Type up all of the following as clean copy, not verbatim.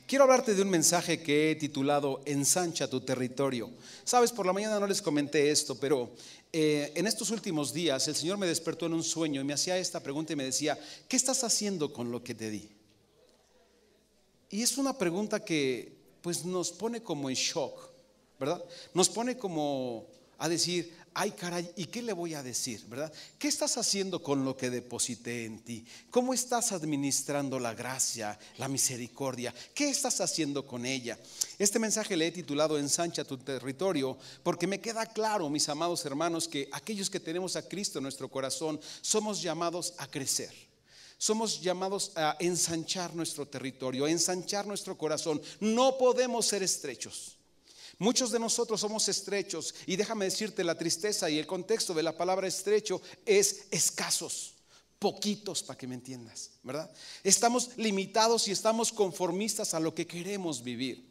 Quiero hablarte de un mensaje que he titulado Ensancha tu territorio. Sabes, por la mañana no les comenté esto, pero en estos últimos días el Señor me despertó en un sueño y me hacía esta pregunta y me decía: ¿qué estás haciendo con lo que te di? Y es una pregunta que pues nos pone como en shock, ¿verdad? Nos pone como a decir: ay caray, ¿y qué le voy a decir? ¿Verdad? ¿Qué estás haciendo con lo que deposité en ti? ¿Cómo estás administrando la gracia, la misericordia? ¿Qué estás haciendo con ella? Este mensaje le he titulado Ensancha tu territorio, porque me queda claro, mis amados hermanos, que aquellos que tenemos a Cristo en nuestro corazón somos llamados a crecer. Somos llamados a ensanchar nuestro territorio, a ensanchar nuestro corazón. No podemos ser estrechos. Muchos de nosotros somos estrechos, y déjame decirte, la tristeza y el contexto de la palabra estrecho es escasos, poquitos, para que me entiendas, ¿verdad? Estamos limitados y estamos conformistas a lo que queremos vivir,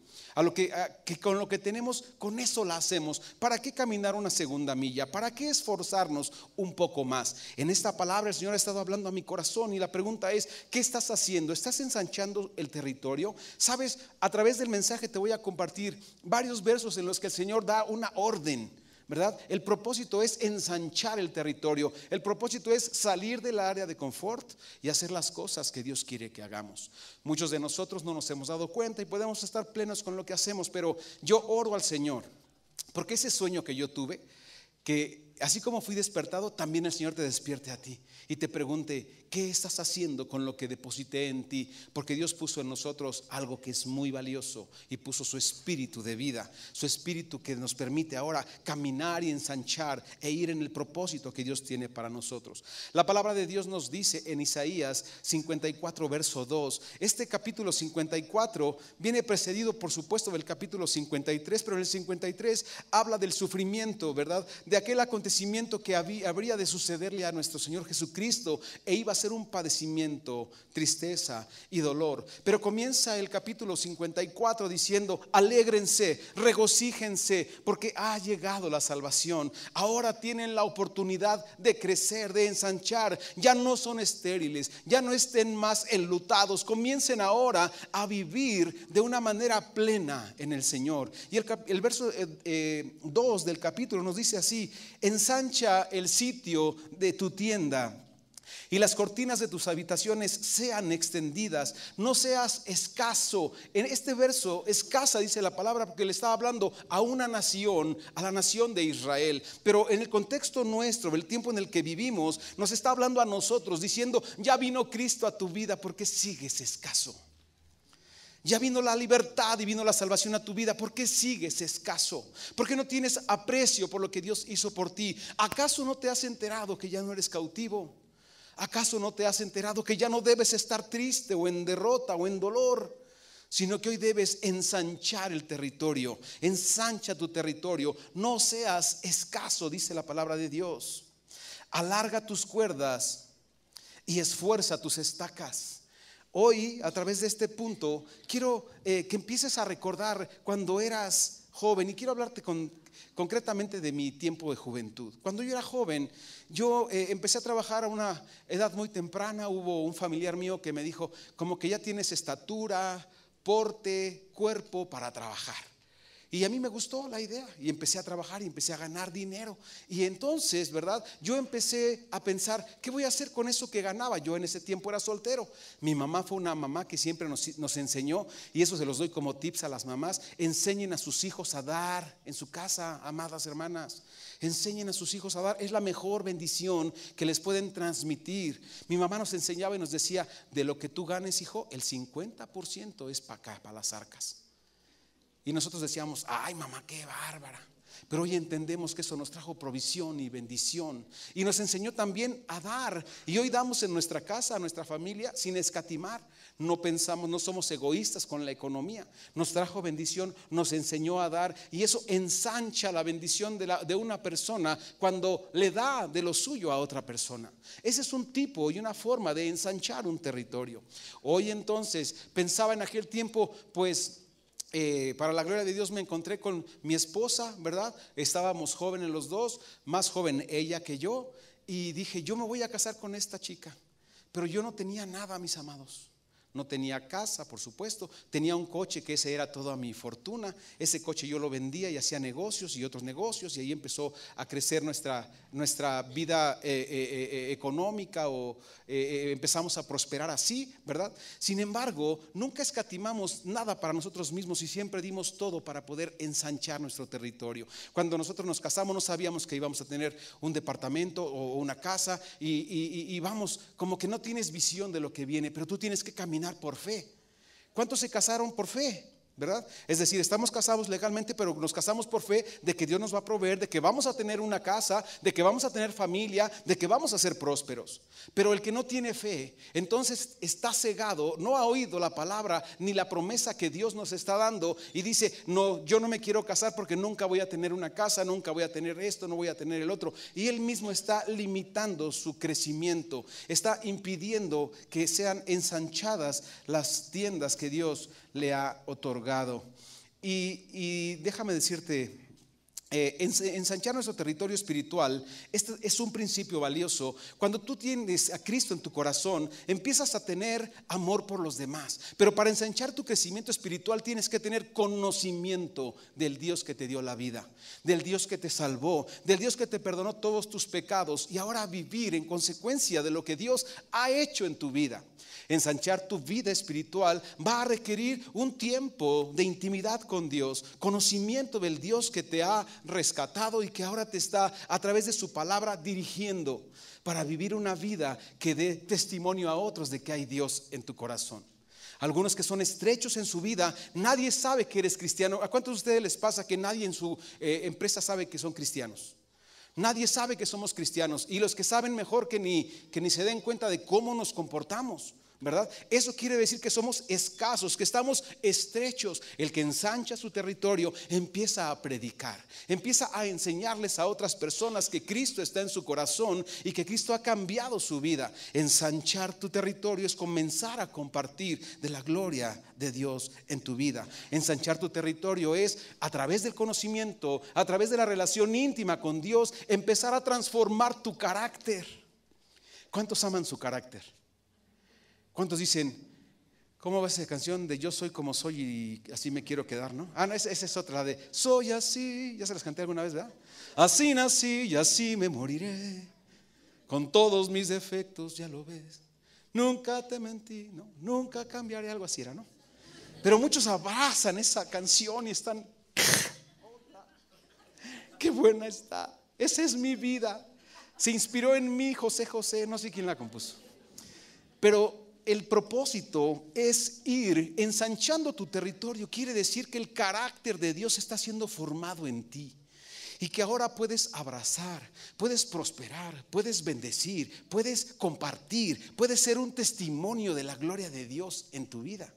que con lo que tenemos, con eso la hacemos. ¿Para qué caminar una segunda milla? ¿Para qué esforzarnos un poco más? En esta palabra el Señor ha estado hablando a mi corazón, y la pregunta es: ¿qué estás haciendo? ¿Estás ensanchando el territorio? Sabes, a través del mensaje te voy a compartir varios versos en los que el Señor da una orden, ¿verdad? El propósito es ensanchar el territorio. El propósito es salir del área de confort y hacer las cosas que Dios quiere que hagamos. Muchos de nosotros no nos hemos dado cuenta y podemos estar plenos con lo que hacemos, pero yo oro al Señor porque ese sueño que yo tuve, que así como fui despertado, también el Señor te despierte a ti y te pregunte: ¿qué estás haciendo con lo que deposité en ti? Porque Dios puso en nosotros algo que es muy valioso, y puso su espíritu de vida, su espíritu que nos permite ahora caminar y ensanchar e ir en el propósito que Dios tiene para nosotros. La palabra de Dios nos dice en Isaías 54 verso 2. Este capítulo 54 viene precedido, por supuesto, del capítulo 53, pero en el 53 habla del sufrimiento, ¿verdad? De aquel acontecimiento que habría de sucederle a nuestro Señor Jesucristo, e iba a ser un padecimiento, tristeza y dolor. Pero comienza el capítulo 54 diciendo: alégrense, regocíjense, porque ha llegado la salvación. Ahora tienen la oportunidad de crecer, de ensanchar. Ya no son estériles, ya no estén más enlutados. Comiencen ahora a vivir de una manera plena en el Señor. Y el verso 2 del capítulo nos dice así: ensancha el sitio de tu tienda y las cortinas de tus habitaciones sean extendidas. No seas escaso. En este verso, escasa dice la palabra porque le estaba hablando a una nación, a la nación de Israel. Pero en el contexto nuestro, el tiempo en el que vivimos, nos está hablando a nosotros diciendo: ya vino Cristo a tu vida, ¿por qué sigues escaso? Ya vino la libertad y vino la salvación a tu vida, ¿por qué sigues escaso? ¿Por qué no tienes aprecio por lo que Dios hizo por ti? ¿Acaso no te has enterado que ya no eres cautivo? ¿Acaso no te has enterado que ya no debes estar triste o en derrota o en dolor? Sino que hoy debes ensanchar el territorio. Ensancha tu territorio. No seas escaso, dice la palabra de Dios. Alarga tus cuerdas y esfuerza tus estacas. Hoy, a través de este punto, quiero que empieces a recordar cuando eras joven, y quiero hablarte concretamente de mi tiempo de juventud. Cuando yo era joven, yo empecé a trabajar a una edad muy temprana. Hubo un familiar mío que me dijo: como que ya tienes estatura, porte, cuerpo para trabajar. Y a mí me gustó la idea y empecé a trabajar y empecé a ganar dinero. Y entonces, ¿verdad? Yo empecé a pensar: ¿qué voy a hacer con eso que ganaba? Yo en ese tiempo era soltero. Mi mamá fue una mamá que siempre nos enseñó, y eso se los doy como tips a las mamás: enseñen a sus hijos a dar en su casa, amadas hermanas. Enseñen a sus hijos a dar, es la mejor bendición que les pueden transmitir. Mi mamá nos enseñaba y nos decía: de lo que tú ganes, hijo, el 50% es para acá, para las arcas. Y nosotros decíamos: ay mamá, qué bárbara. Pero hoy entendemos que eso nos trajo provisión y bendición. Y nos enseñó también a dar. Y hoy damos en nuestra casa, a nuestra familia, sin escatimar. No pensamos, no somos egoístas con la economía. Nos trajo bendición, nos enseñó a dar. Y eso ensancha la bendición de una persona cuando le da de lo suyo a otra persona. Ese es un tipo y una forma de ensanchar un territorio. Hoy entonces pensaba en aquel tiempo, pues para la gloria de Dios me encontré con mi esposa, ¿verdad? Estábamos jóvenes los dos, más joven ella que yo, y dije: yo me voy a casar con esta chica. Pero yo no tenía nada, mis amados. no tenía casa, por supuesto, tenía un coche que ese era toda mi fortuna. Ese coche yo lo vendía y hacía negocios y otros negocios, y ahí empezó a crecer nuestra vida económica, o empezamos a prosperar así, ¿verdad? Sin embargo, nunca escatimamos nada para nosotros mismos y siempre dimos todo para poder ensanchar nuestro territorio. Cuando nosotros nos casamos no sabíamos que íbamos a tener un departamento o una casa, y vamos, como que no tienes visión de lo que viene, pero tú tienes que caminar por fe. ¿Cuántos se casaron por fe? ¿Verdad? Es decir, estamos casados legalmente, pero nos casamos por fe de que Dios nos va a proveer, de que vamos a tener una casa, de que vamos a tener familia, de que vamos a ser prósperos. Pero el que no tiene fe, entonces está cegado, no ha oído la palabra ni la promesa que Dios nos está dando, y dice: no, yo no me quiero casar porque nunca voy a tener una casa, nunca voy a tener esto, no voy a tener el otro. Y él mismo está limitando su crecimiento, está impidiendo que sean ensanchadas las tiendas que Dios le ha otorgado. Y déjame decirte, ensanchar nuestro territorio espiritual, este es un principio valioso. Cuando tú tienes a Cristo en tu corazón, empiezas a tener amor por los demás. Pero para ensanchar tu crecimiento espiritual tienes que tener conocimiento del Dios que te dio la vida, del Dios que te salvó, del Dios que te perdonó todos tus pecados, y ahora vivir en consecuencia de lo que Dios ha hecho en tu vida. Ensanchar tu vida espiritual va a requerir un tiempo de intimidad con Dios, conocimiento del Dios que te ha rescatado y que ahora te está a través de su palabra dirigiendo para vivir una vida que dé testimonio a otros de que hay Dios en tu corazón. Algunos que son estrechos en su vida, nadie sabe que eres cristiano. ¿A cuántos de ustedes les pasa que nadie en su empresa sabe que son cristianos? Nadie sabe que somos cristianos, y los que saben mejor que ni se den cuenta de cómo nos comportamos, ¿verdad? Eso quiere decir que somos escasos, que estamos estrechos. El que ensancha su territorio empieza a predicar, empieza a enseñarles a otras personas que Cristo está en su corazón y que Cristo ha cambiado su vida. Ensanchar tu territorio es comenzar a compartir de la gloria de Dios en tu vida. Ensanchar tu territorio es, a través del conocimiento, a través de la relación íntima con Dios, empezar a transformar tu carácter. ¿Cuántos aman su carácter? ¿Cuántos dicen: ¿cómo va esa canción de yo soy como soy y así me quiero quedar? ¿No? No, esa es otra, la de soy así. Ya se las canté alguna vez, ¿verdad? Así nací y así me moriré, con todos mis defectos, ya lo ves. Nunca te mentí, no, nunca cambiaré. Algo así era, ¿no? Pero muchos abrazan esa canción y están: qué buena está, esa es mi vida. Se inspiró en mí José José, no sé quién la compuso. Pero el propósito es ir ensanchando tu territorio. Quiere decir que el carácter de Dios está siendo formado en ti, y que ahora puedes abrazar, puedes prosperar, puedes bendecir, puedes compartir, puedes ser un testimonio de la gloria de Dios en tu vida.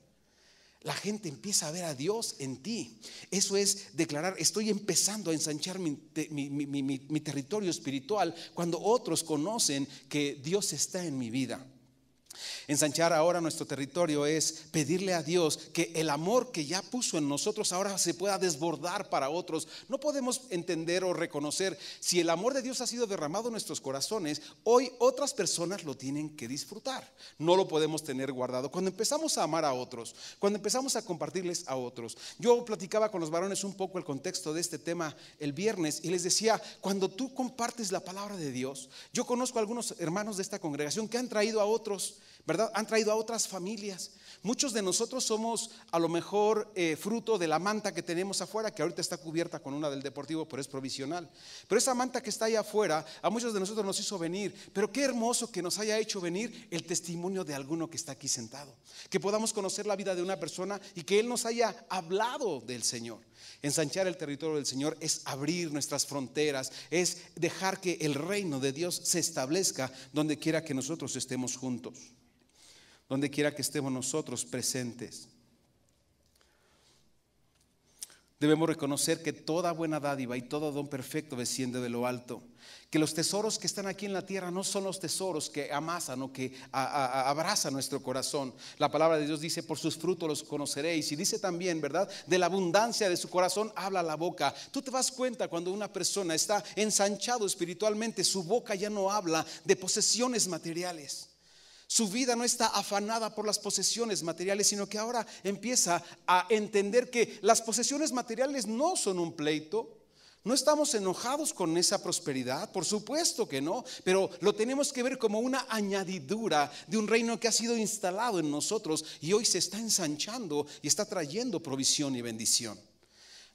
La gente empieza a ver a Dios en ti. Eso es declarar: estoy empezando a ensanchar mi territorio espiritual, cuando otros conocen que Dios está en mi vida. Ensanchar ahora nuestro territorio es pedirle a Dios que el amor que ya puso en nosotros ahora se pueda desbordar para otros. No podemos entender o reconocer si el amor de Dios ha sido derramado en nuestros corazones. Hoy otras personas lo tienen que disfrutar. No lo podemos tener guardado. Cuando empezamos a amar a otros, cuando empezamos a compartirles a otros. Yo platicaba con los varones un poco el contexto de este tema el viernes, y les decía: cuando tú compartes la palabra de Dios, yo conozco a algunos hermanos de esta congregación que han traído a otros, ¿verdad? Han traído a otras familias. Muchos de nosotros somos a lo mejor fruto de la manta que tenemos afuera, que ahorita está cubierta con una del Deportivo, pero es provisional. Pero esa manta que está ahí afuera, a muchos de nosotros nos hizo venir. Pero qué hermoso que nos haya hecho venir el testimonio de alguno que está aquí sentado, que podamos conocer la vida de una persona y que él nos haya hablado del Señor. Ensanchar el territorio del Señor es abrir nuestras fronteras, es dejar que el reino de Dios se establezca donde quiera que nosotros estemos juntos, donde quiera que estemos nosotros presentes. Debemos reconocer que toda buena dádiva y todo don perfecto desciende de lo alto, que los tesoros que están aquí en la tierra no son los tesoros que amasan o que abrazan nuestro corazón. La palabra de Dios dice: por sus frutos los conoceréis. Y dice también, ¿verdad?, de la abundancia de su corazón habla la boca. Tú te das cuenta cuando una persona está ensanchado espiritualmente, su boca ya no habla de posesiones materiales. Su vida no está afanada por las posesiones materiales, sino que ahora empieza a entender que las posesiones materiales no son un pleito. No estamos enojados con esa prosperidad, por supuesto que no, pero lo tenemos que ver como una añadidura de un reino que ha sido instalado en nosotros y hoy se está ensanchando y está trayendo provisión y bendición.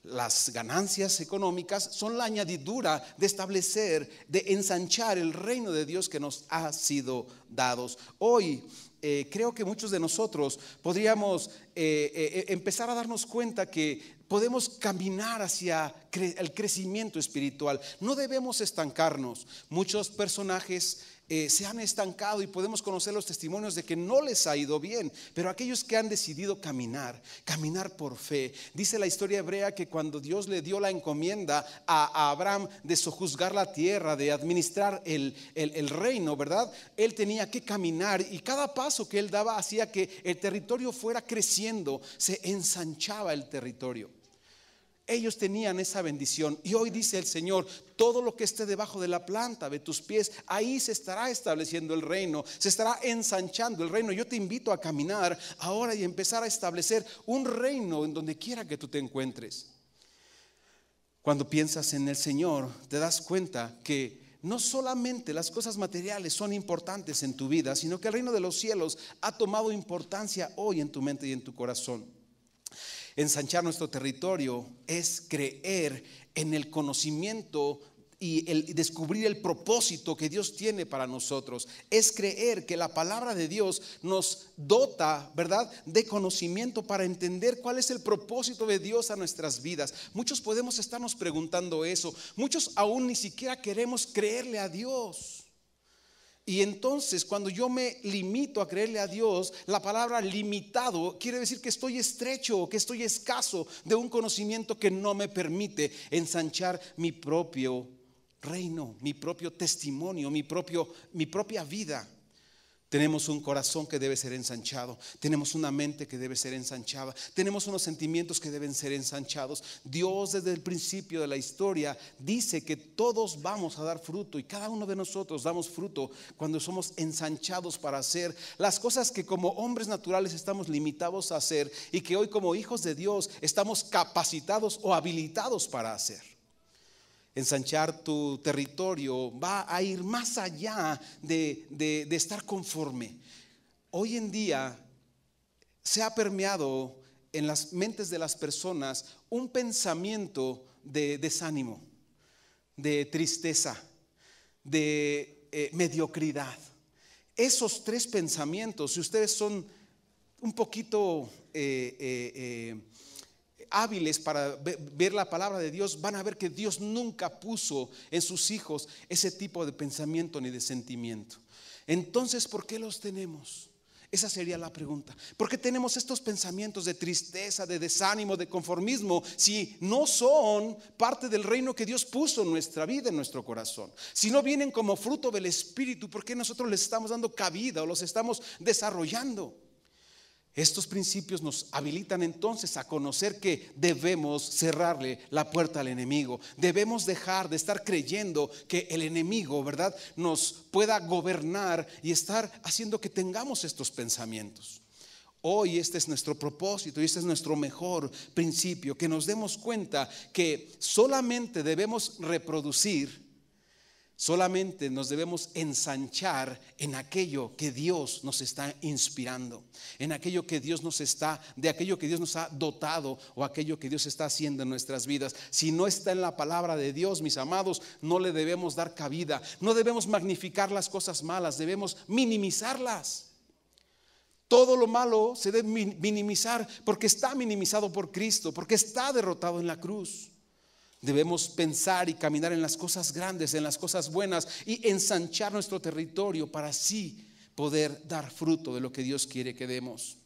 Las ganancias económicas son la añadidura de establecer, de ensanchar el reino de Dios que nos ha sido dados. Hoy creo que muchos de nosotros podríamos empezar a darnos cuenta que podemos caminar hacia el crecimiento espiritual. No debemos estancarnos. Muchos personajes se han estancado y podemos conocer los testimonios de que no les ha ido bien, pero aquellos que han decidido caminar por fe. Dice la historia hebrea que cuando Dios le dio la encomienda a Abraham de sojuzgar la tierra, de administrar el reino, ¿verdad? Él tenía que caminar y cada paso que él daba hacía que el territorio fuera creciendo, se ensanchaba el territorio. Ellos tenían esa bendición y hoy dice el Señor: todo lo que esté debajo de la planta de tus pies, ahí se estará estableciendo el reino, se estará ensanchando el reino. Yo te invito a caminar ahora y empezar a establecer un reino en donde quiera que tú te encuentres. Cuando piensas en el Señor, te das cuenta que no solamente las cosas materiales son importantes en tu vida, sino que el reino de los cielos ha tomado importancia hoy en tu mente y en tu corazón. Ensanchar nuestro territorio es creer en el conocimiento y el descubrir el propósito que Dios tiene para nosotros. Es creer que la palabra de Dios nos dota, ¿verdad?, de conocimiento para entender cuál es el propósito de Dios a nuestras vidas. Muchos podemos estarnos preguntando eso. Muchos aún ni siquiera queremos creerle a Dios. Y entonces cuando yo me limito a creerle a Dios, la palabra limitado quiere decir que estoy estrecho, que estoy escaso de un conocimiento que no me permite ensanchar mi propio reino, mi propio testimonio, mi propia vida. Tenemos un corazón que debe ser ensanchado, tenemos una mente que debe ser ensanchada, tenemos unos sentimientos que deben ser ensanchados. Dios desde el principio de la historia dice que todos vamos a dar fruto y cada uno de nosotros damos fruto cuando somos ensanchados para hacer las cosas que como hombres naturales estamos limitados a hacer y que hoy como hijos de Dios estamos capacitados o habilitados para hacer. Ensanchar tu territorio va a ir más allá de estar conforme. Hoy en día se ha permeado en las mentes de las personas un pensamiento de desánimo, de tristeza, de mediocridad. Esos tres pensamientos, si ustedes son un poquito hábiles para ver la palabra de Dios, van a ver que Dios nunca puso en sus hijos ese tipo de pensamiento ni de sentimiento. Entonces, ¿por qué los tenemos? Esa sería la pregunta. ¿Por qué tenemos estos pensamientos de tristeza, de desánimo, de conformismo, si no son parte del reino que Dios puso en nuestra vida, en nuestro corazón? Si no vienen como fruto del Espíritu, ¿por qué nosotros les estamos dando cabida o los estamos desarrollando? Estos principios nos habilitan entonces a conocer que debemos cerrarle la puerta al enemigo. Debemos dejar de estar creyendo que el enemigo, ¿verdad?, nos pueda gobernar y estar haciendo que tengamos estos pensamientos. Hoy este es nuestro propósito y este es nuestro mejor principio, que nos demos cuenta que solamente debemos reproducir, solamente nos debemos ensanchar en aquello que Dios nos está inspirando, en aquello que Dios de aquello que Dios nos ha dotado o aquello que Dios está haciendo en nuestras vidas. Si no está en la palabra de Dios, mis amados, no le debemos dar cabida. No debemos magnificar las cosas malas, debemos minimizarlas. Todo lo malo se debe minimizar porque está minimizado por Cristo, porque está derrotado en la cruz. Debemos pensar y caminar en las cosas grandes, en las cosas buenas y ensanchar nuestro territorio para así poder dar fruto de lo que Dios quiere que demos.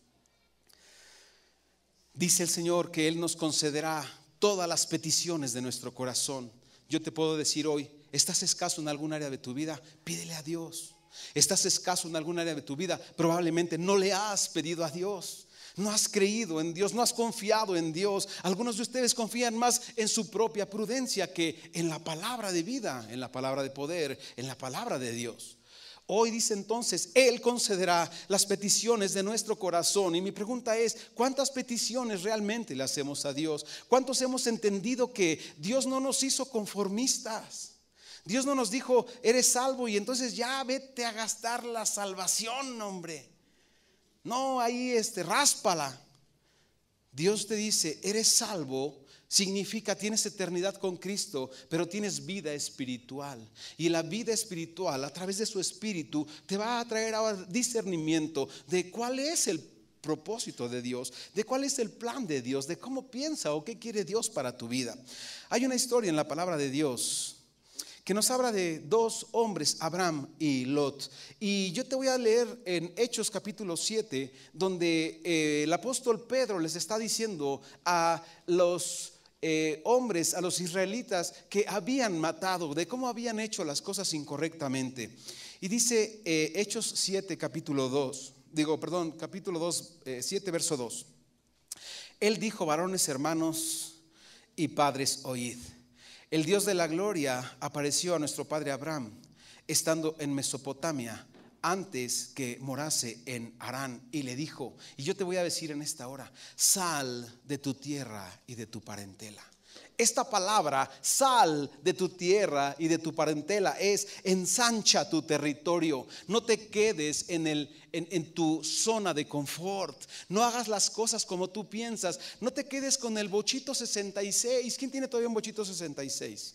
Dice el Señor que Él nos concederá todas las peticiones de nuestro corazón. Yo te puedo decir hoy, ¿estás escaso en algún área de tu vida? Pídele a Dios. ¿Estás escaso en algún área de tu vida? Probablemente no le has pedido a Dios. No has creído en Dios, no has confiado en Dios. Algunos de ustedes confían más en su propia prudencia que en la palabra de vida, en la palabra de poder, en la palabra de Dios. Hoy dice entonces, Él concederá las peticiones de nuestro corazón. Y mi pregunta es, ¿cuántas peticiones realmente le hacemos a Dios? ¿Cuántos hemos entendido que Dios no nos hizo conformistas? Dios no nos dijo, eres salvo y entonces ya vete a gastar la salvación, hombre. No, ahí ráspala. Dios te dice, eres salvo. Significa tienes eternidad con Cristo, pero tienes vida espiritual. Y la vida espiritual, a través de su espíritu, te va a traer ahora discernimiento de cuál es el propósito de Dios, de cuál es el plan de Dios, de cómo piensa o qué quiere Dios para tu vida. Hay una historia en la palabra de Dios que nos habla de dos hombres, Abraham y Lot. Y yo te voy a leer en Hechos capítulo 7, donde el apóstol Pedro les está diciendo a los hombres, a los israelitas que habían matado, de cómo habían hecho las cosas incorrectamente. Y dice Hechos 7 capítulo 2, capítulo 2, 7 verso 2. Él dijo: varones hermanos y padres, oíd. El Dios de la gloria apareció a nuestro padre Abraham estando en Mesopotamia, antes que morase en Harán, y le dijo, y yo te voy a decir en esta hora, sal de tu tierra y de tu parentela. Esta palabra, sal de tu tierra y de tu parentela, es ensancha tu territorio. No te quedes en tu zona de confort. No hagas las cosas como tú piensas. No te quedes con el bochito 66. ¿Quién tiene todavía un bochito 66?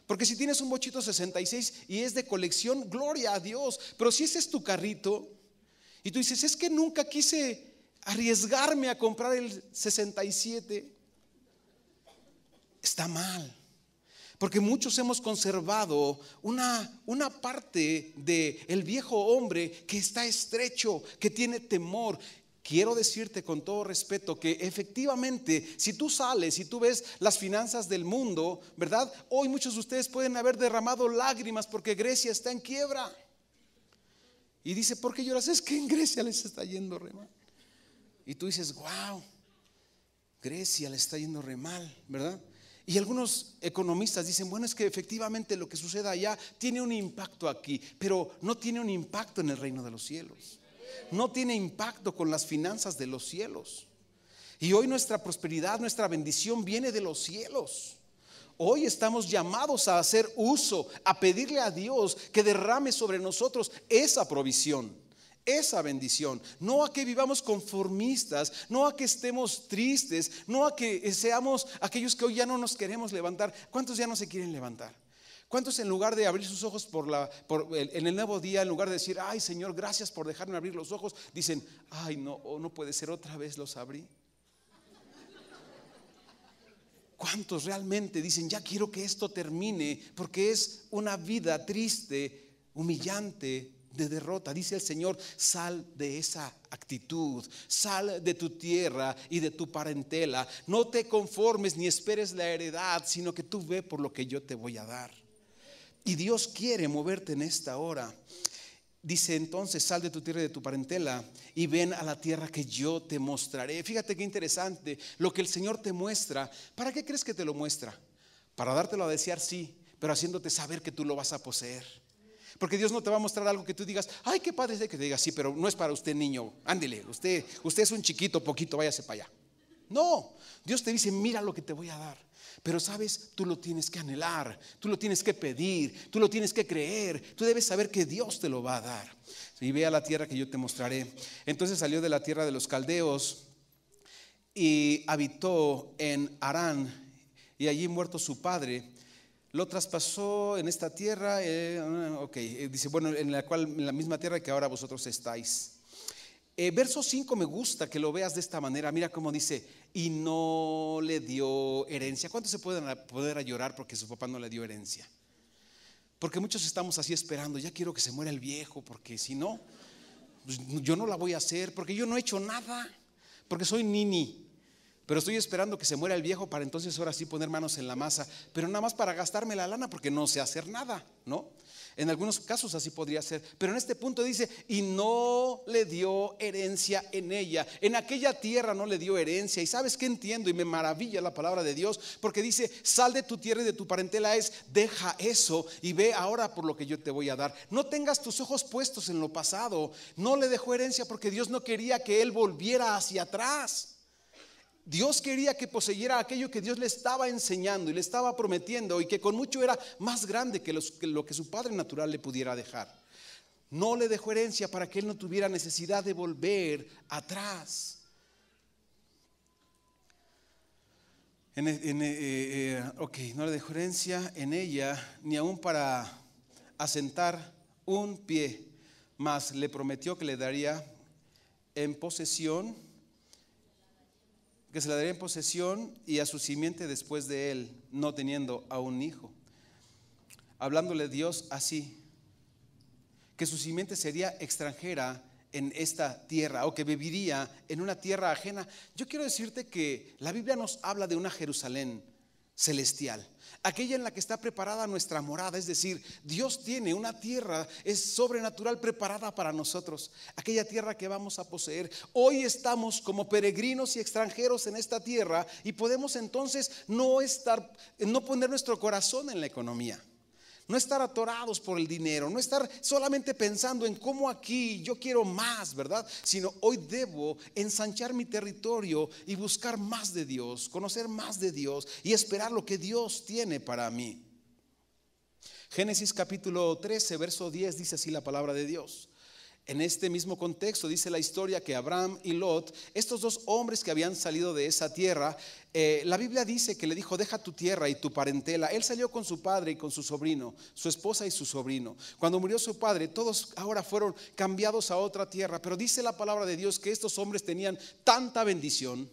Porque si tienes un bochito 66 y es de colección, gloria a Dios. Pero si ese es tu carrito y tú dices, es que nunca quise arriesgarme a comprar el 67, está mal. Porque muchos hemos conservado una parte del viejo hombre que está estrecho, que tiene temor. Quiero decirte con todo respeto que efectivamente, si tú sales y tú ves las finanzas del mundo, ¿verdad? Hoy muchos de ustedes pueden haber derramado lágrimas porque Grecia está en quiebra. Y dice, ¿por qué lloras? Es que en Grecia les está yendo re mal. Y tú dices, wow, Grecia le está yendo re mal, ¿verdad? Y algunos economistas dicen, bueno, es que efectivamente lo que suceda allá tiene un impacto aquí, pero no tiene un impacto en el reino de los cielos. No tiene impacto con las finanzas de los cielos. Y hoy nuestra prosperidad, nuestra bendición viene de los cielos. Hoy estamos llamados a hacer uso, a pedirle a Dios que derrame sobre nosotros esa provisión, esa bendición. No a que vivamos conformistas, no a que estemos tristes, no a que seamos aquellos que hoy ya no nos queremos levantar. ¿Cuántos ya no se quieren levantar? ¿Cuántos en lugar de abrir sus ojos en el nuevo día, en lugar de decir, ay Señor, gracias por dejarme abrir los ojos, dicen, ay no, no puede ser, otra vez los abrí? ¿Cuántos realmente dicen, ya quiero que esto termine? Porque es una vida triste, humillante, de derrota. Dice el Señor, sal de esa actitud, sal de tu tierra y de tu parentela. No te conformes ni esperes la heredad, sino que tú ve por lo que yo te voy a dar. Y Dios quiere moverte en esta hora. Dice entonces, sal de tu tierra y de tu parentela y ven a la tierra que yo te mostraré. Fíjate qué interesante lo que el Señor te muestra. ¿Para qué crees que te lo muestra? Para dártelo a desear, sí, pero haciéndote saber que tú lo vas a poseer. Porque Dios no te va a mostrar algo que tú digas, ay qué padre es que te digas, sí, pero no es para usted, niño, ándele, usted es un chiquito, poquito, váyase para allá. No, Dios te dice, mira lo que te voy a dar. Pero sabes, tú lo tienes que anhelar, tú lo tienes que pedir, tú lo tienes que creer. Tú debes saber que Dios te lo va a dar. Y ve a la tierra que yo te mostraré. Entonces salió de la tierra de los caldeos y habitó en Harán, y allí muerto su padre lo traspasó en esta tierra, dice, bueno, en la misma tierra que ahora vosotros estáis. Verso 5 me gusta que lo veas de esta manera. Mira cómo dice, y no le dio herencia. ¿Cuántos se pueden poder a llorar porque su papá no le dio herencia? Porque muchos estamos así esperando, ya quiero que se muera el viejo, porque si no, pues yo no la voy a hacer, porque yo no he hecho nada, porque soy nini. Pero estoy esperando que se muera el viejo para entonces ahora sí poner manos en la masa, pero nada más para gastarme la lana porque no sé hacer nada, ¿no? En algunos casos así podría ser, pero en este punto dice, y no le dio herencia en ella. En aquella tierra no le dio herencia. Y ¿sabes qué entiendo? Y me maravilla la palabra de Dios, porque dice, sal de tu tierra y de tu parentela, deja eso y ve ahora por lo que yo te voy a dar. No tengas tus ojos puestos en lo pasado. No le dejó herencia porque Dios no quería que él volviera hacia atrás. Dios quería que poseyera aquello que Dios le estaba enseñando y le estaba prometiendo, y que con mucho era más grande que lo que su padre natural le pudiera dejar. No le dejó herencia para que él no tuviera necesidad de volver atrás. No le dejó herencia en ella, ni aún para asentar un pie, mas le prometió que le daría en posesión, que se la daría en posesión y a su simiente después de él, no teniendo aún hijo. Hablándole Dios así, que su simiente sería extranjera en esta tierra, o que viviría en una tierra ajena. Yo quiero decirte que la Biblia nos habla de una Jerusalén celestial, aquella en la que está preparada nuestra morada. Es decir, Dios tiene una tierra, es sobrenatural, preparada para nosotros, aquella tierra que vamos a poseer. Hoy estamos como peregrinos y extranjeros en esta tierra, y podemos entonces no poner nuestro corazón en la economía, no estar atorados por el dinero, no estar solamente pensando en cómo aquí yo quiero más, ¿verdad? Sino hoy debo ensanchar mi territorio y buscar más de Dios, conocer más de Dios y esperar lo que Dios tiene para mí. Génesis capítulo 13, verso 10 dice así la palabra de Dios. En este mismo contexto dice la historia que Abraham y Lot, estos dos hombres que habían salido de esa tierra, la Biblia dice que le dijo, deja tu tierra y tu parentela. Él salió con su padre y con su sobrino, su esposa y su sobrino. Cuando murió su padre, todos ahora fueron cambiados a otra tierra. Pero dice la palabra de Dios que estos hombres tenían tanta bendición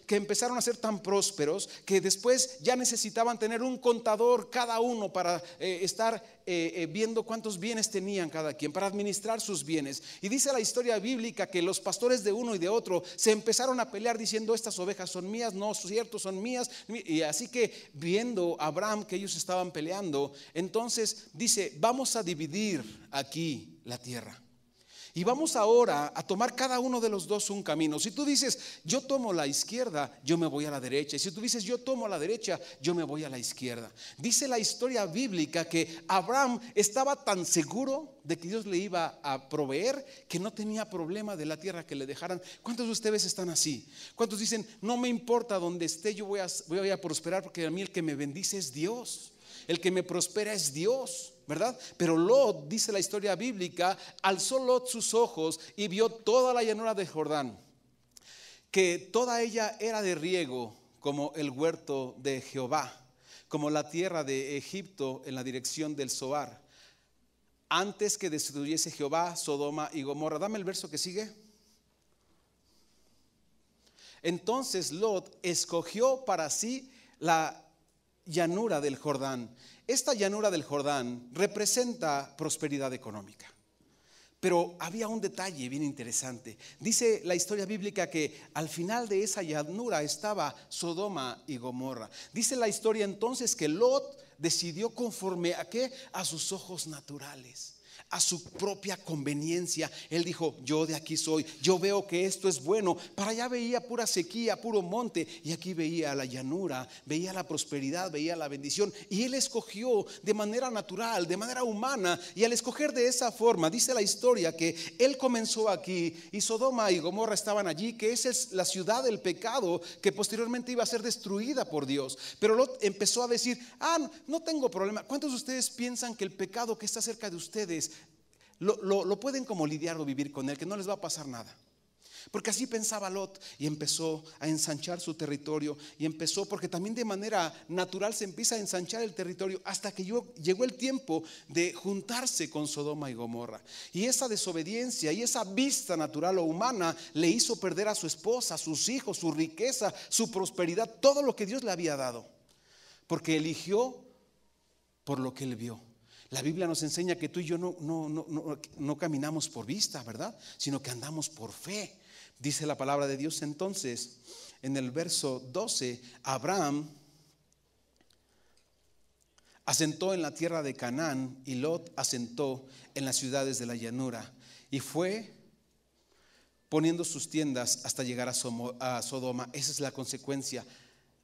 que empezaron a ser tan prósperos que después ya necesitaban tener un contador cada uno para estar viendo cuántos bienes tenían cada quien, para administrar sus bienes. Y dice la historia bíblica que los pastores de uno y de otro se empezaron a pelear diciendo, estas ovejas son mías, no es cierto, son mías. Y así que viendo a Abraham que ellos estaban peleando, entonces dice, vamos a dividir aquí la tierra. Y vamos ahora a tomar cada uno de los dos un camino. Si tú dices, yo tomo la izquierda, yo me voy a la derecha. Y si tú dices, yo tomo la derecha, yo me voy a la izquierda. Dice la historia bíblica que Abraham estaba tan seguro de que Dios le iba a proveer que no tenía problema de la tierra que le dejaran. ¿Cuántos de ustedes están así? ¿Cuántos dicen, no me importa donde esté, yo voy a prosperar, porque a mí el que me bendice es Dios? El que me prospera es Dios, ¿verdad? Pero Lot, dice la historia bíblica, alzó Lot sus ojos y vio toda la llanura de Jordán, que toda ella era de riego, como el huerto de Jehová, como la tierra de Egipto en la dirección del Zoar, antes que destruyese Jehová Sodoma y Gomorra. Dame el verso que sigue. Entonces Lot escogió para sí la llanura del Jordán. Esta llanura del Jordán representa prosperidad económica. Pero había un detalle bien interesante. Dice la historia bíblica que al final de esa llanura estaba Sodoma y Gomorra. Dice la historia entonces que Lot decidió conforme a ¿qué? A sus ojos naturales, a su propia conveniencia. Él dijo, yo de aquí soy, yo veo que esto es bueno. Para allá veía pura sequía, puro monte, y aquí veía la llanura, veía la prosperidad, veía la bendición. Y él escogió de manera natural, de manera humana. Y al escoger de esa forma, dice la historia que él comenzó aquí, y Sodoma y Gomorra estaban allí, que esa es la ciudad del pecado, que posteriormente iba a ser destruida por Dios. Pero Lot empezó a decir, no tengo problema. ¿Cuántos de ustedes piensan que el pecado que está cerca de ustedes lo pueden como lidiar o vivir con él, que no les va a pasar nada? Porque así pensaba Lot, y empezó a ensanchar su territorio, y empezó, porque también de manera natural se empieza a ensanchar el territorio, hasta que llegó el tiempo de juntarse con Sodoma y Gomorra. Y esa desobediencia y esa vista natural o humana le hizo perder a su esposa, a sus hijos, su riqueza, su prosperidad, todo lo que Dios le había dado, porque eligió por lo que él vio. La Biblia nos enseña que tú y yo no caminamos por vista, ¿verdad? Sino que andamos por fe. Dice la palabra de Dios entonces en el verso 12, Abraham asentó en la tierra de Canaán y Lot asentó en las ciudades de la llanura y fue poniendo sus tiendas hasta llegar a Sodoma. Esa es la consecuencia.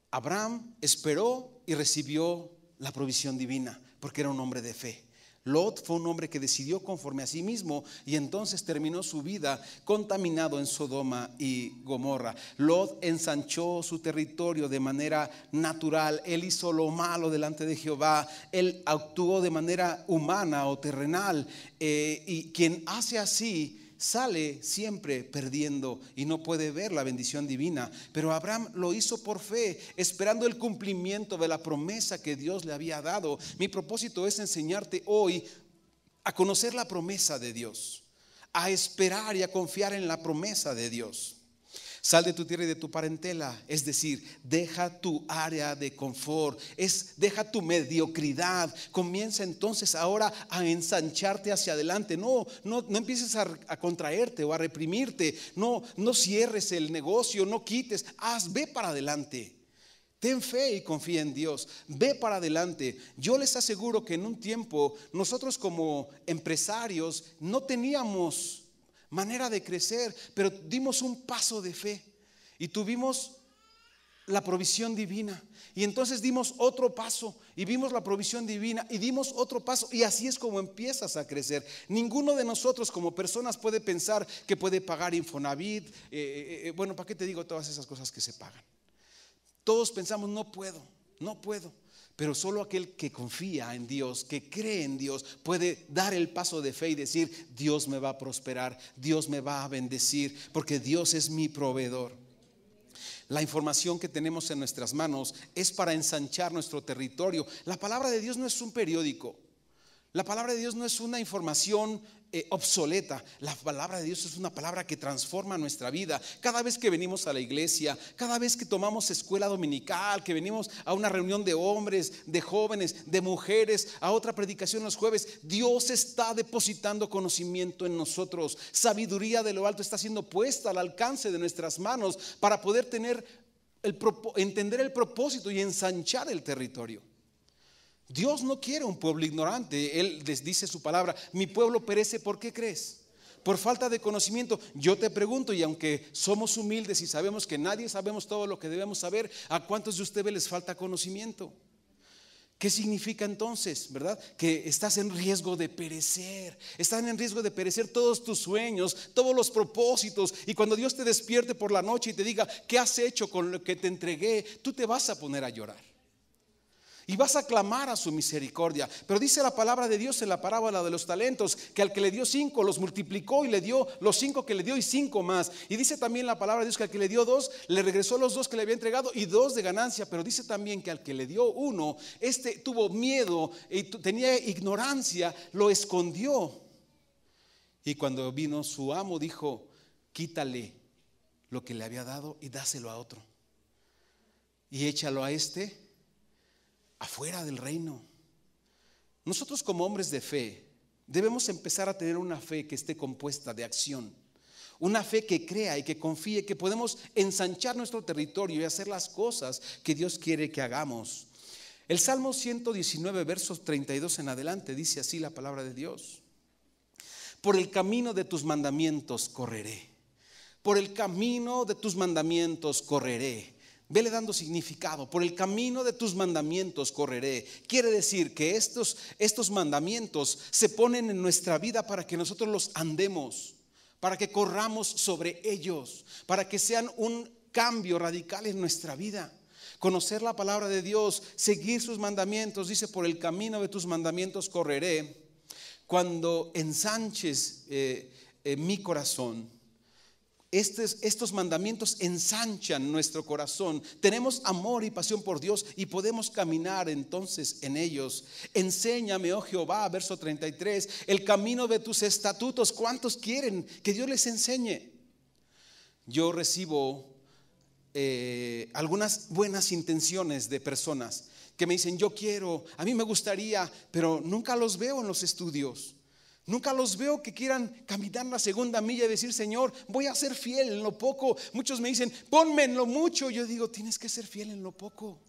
Abraham esperó y recibió la provisión divina porque era un hombre de fe. Lot fue un hombre que decidió conforme a sí mismo y entonces terminó su vida contaminado en Sodoma y Gomorra. Lot ensanchó su territorio de manera natural. Él hizo lo malo delante de Jehová. Él actuó de manera humana o terrenal, y quien hace así sale siempre perdiendo y no puede ver la bendición divina. Pero Abraham lo hizo por fe, esperando el cumplimiento de la promesa que Dios le había dado. Mi propósito es enseñarte hoy a conocer la promesa de Dios, a esperar y a confiar en la promesa de Dios. Sal de tu tierra y de tu parentela, es decir, deja tu área de confort, deja tu mediocridad. Comienza entonces ahora a ensancharte hacia adelante. No empieces a contraerte o a reprimirte. No cierres el negocio, no quites, ve para adelante. Ten fe y confía en Dios. Ve para adelante. Yo les aseguro que en un tiempo nosotros como empresarios no teníamos manera de crecer, pero dimos un paso de fe y tuvimos la provisión divina, y entonces dimos otro paso y vimos la provisión divina y dimos otro paso, y así es como empiezas a crecer. Ninguno de nosotros como personas puede pensar que puede pagar Infonavit, bueno, ¿para qué te digo todas esas cosas que se pagan? Todos pensamos, no puedo. Pero solo aquel que confía en Dios, que cree en Dios, puede dar el paso de fe y decir: Dios me va a prosperar, Dios me va a bendecir, porque Dios es mi proveedor. La información que tenemos en nuestras manos es para ensanchar nuestro territorio. La palabra de Dios no es un periódico. La palabra de Dios no es una información obsoleta. La palabra de Dios es una palabra que transforma nuestra vida. Cada vez que venimos a la iglesia, cada vez que tomamos escuela dominical, que venimos a una reunión de hombres, de jóvenes, de mujeres, a otra predicación los jueves, Dios está depositando conocimiento en nosotros. Sabiduría de lo alto está siendo puesta al alcance de nuestras manos para poder entender el propósito y ensanchar el territorio. Dios no quiere un pueblo ignorante. Él les dice su palabra: mi pueblo perece, ¿por qué crees? Por falta de conocimiento. Yo te pregunto, y aunque somos humildes y sabemos que nadie sabemos todo lo que debemos saber, ¿a cuántos de ustedes les falta conocimiento? ¿Qué significa entonces, verdad? Que estás en riesgo de perecer. Están en riesgo de perecer todos tus sueños, todos los propósitos. Y cuando Dios te despierte por la noche y te diga: ¿qué has hecho con lo que te entregué?, tú te vas a poner a llorar y vas a clamar a su misericordia. Pero dice la palabra de Dios en la parábola de los talentos que al que le dio 5 los multiplicó y le dio los 5 que le dio y 5 más. Y dice también la palabra de Dios que al que le dio 2 le regresó los 2 que le había entregado y 2 de ganancia. Pero dice también que al que le dio 1, tuvo miedo y tenía ignorancia, lo escondió. Y cuando vino su amo dijo: quítale lo que le había dado y dáselo a otro, y échalo a afuera del reino. Nosotros como hombres de fe debemos empezar a tener una fe que esté compuesta de acción, una fe que crea y que confíe que podemos ensanchar nuestro territorio y hacer las cosas que Dios quiere que hagamos. El Salmo 119 versos 32 en adelante dice así la palabra de Dios: por el camino de tus mandamientos correré, por el camino de tus mandamientos correré. Vele dando significado: por el camino de tus mandamientos correré. Quiere decir que estos mandamientos se ponen en nuestra vida para que nosotros los andemos, para que corramos sobre ellos, para que sean un cambio radical en nuestra vida. Conocer la palabra de Dios, seguir sus mandamientos. Dice: por el camino de tus mandamientos correré. Cuando ensanches mi corazón, estos mandamientos ensanchan nuestro corazón. Tenemos amor y pasión por Dios y podemos caminar entonces en ellos. Enséñame, oh Jehová, verso 33, el camino de tus estatutos. ¿Cuántos quieren que Dios les enseñe? Yo recibo algunas buenas intenciones de personas que me dicen: yo quiero, a mí me gustaría, pero nunca los veo en los estudios. Nunca los veo que quieran caminar la segunda milla y decir: Señor, voy a ser fiel en lo poco. Muchos me dicen: ponme en lo mucho. Yo digo: tienes que ser fiel en lo poco.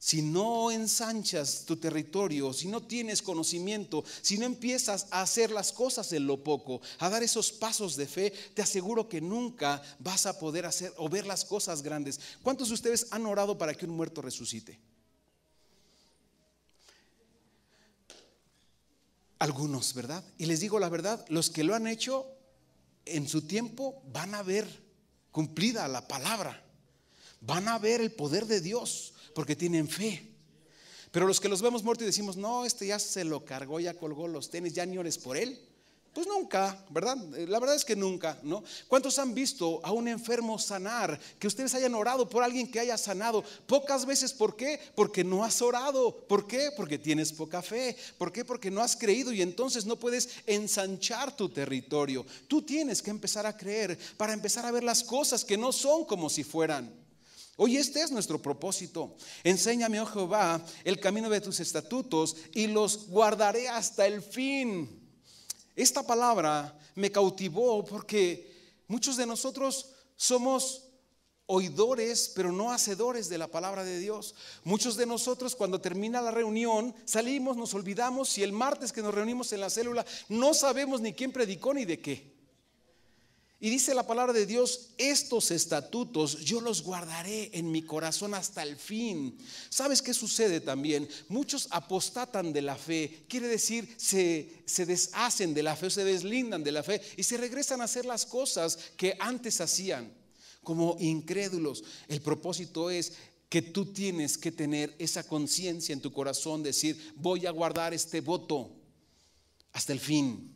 Si no ensanchas tu territorio, si no tienes conocimiento, si no empiezas a hacer las cosas en lo poco, a dar esos pasos de fe, te aseguro que nunca vas a poder hacer o ver las cosas grandes. ¿Cuántos de ustedes han orado para que un muerto resucite? Algunos, ¿verdad? Y les digo la verdad, los que lo han hecho en su tiempo van a ver cumplida la palabra, van a ver el poder de Dios porque tienen fe. Pero los que los vemos muertos y decimos, no, este ya se lo cargó, ya colgó los tenis, ya ni ores por él, pues nunca, ¿verdad? La verdad es que nunca, ¿no? ¿Cuántos han visto a un enfermo sanar? Que ustedes hayan orado por alguien que haya sanado. Pocas veces. ¿Por qué? Porque no has orado. ¿Por qué? Porque tienes poca fe. ¿Por qué? Porque no has creído y entonces no puedes ensanchar tu territorio. Tú tienes que empezar a creer para empezar a ver las cosas que no son como si fueran. Hoy este es nuestro propósito. Enséñame, oh Jehová, el camino de tus estatutos y los guardaré hasta el fin. Esta palabra me cautivó porque muchos de nosotros somos oidores, pero no hacedores de la palabra de Dios. Muchos de nosotros cuando termina la reunión salimos, nos olvidamos y el martes que nos reunimos en la célula no sabemos ni quién predicó ni de qué. Y dice la palabra de Dios, estos estatutos yo los guardaré en mi corazón hasta el fin. ¿Sabes qué sucede también? Muchos apostatan de la fe, quiere decir se deshacen de la fe, se deslindan de la fe y se regresan a hacer las cosas que antes hacían como incrédulos. El propósito es que tú tienes que tener esa conciencia en tu corazón, decir, voy a guardar este voto hasta el fin.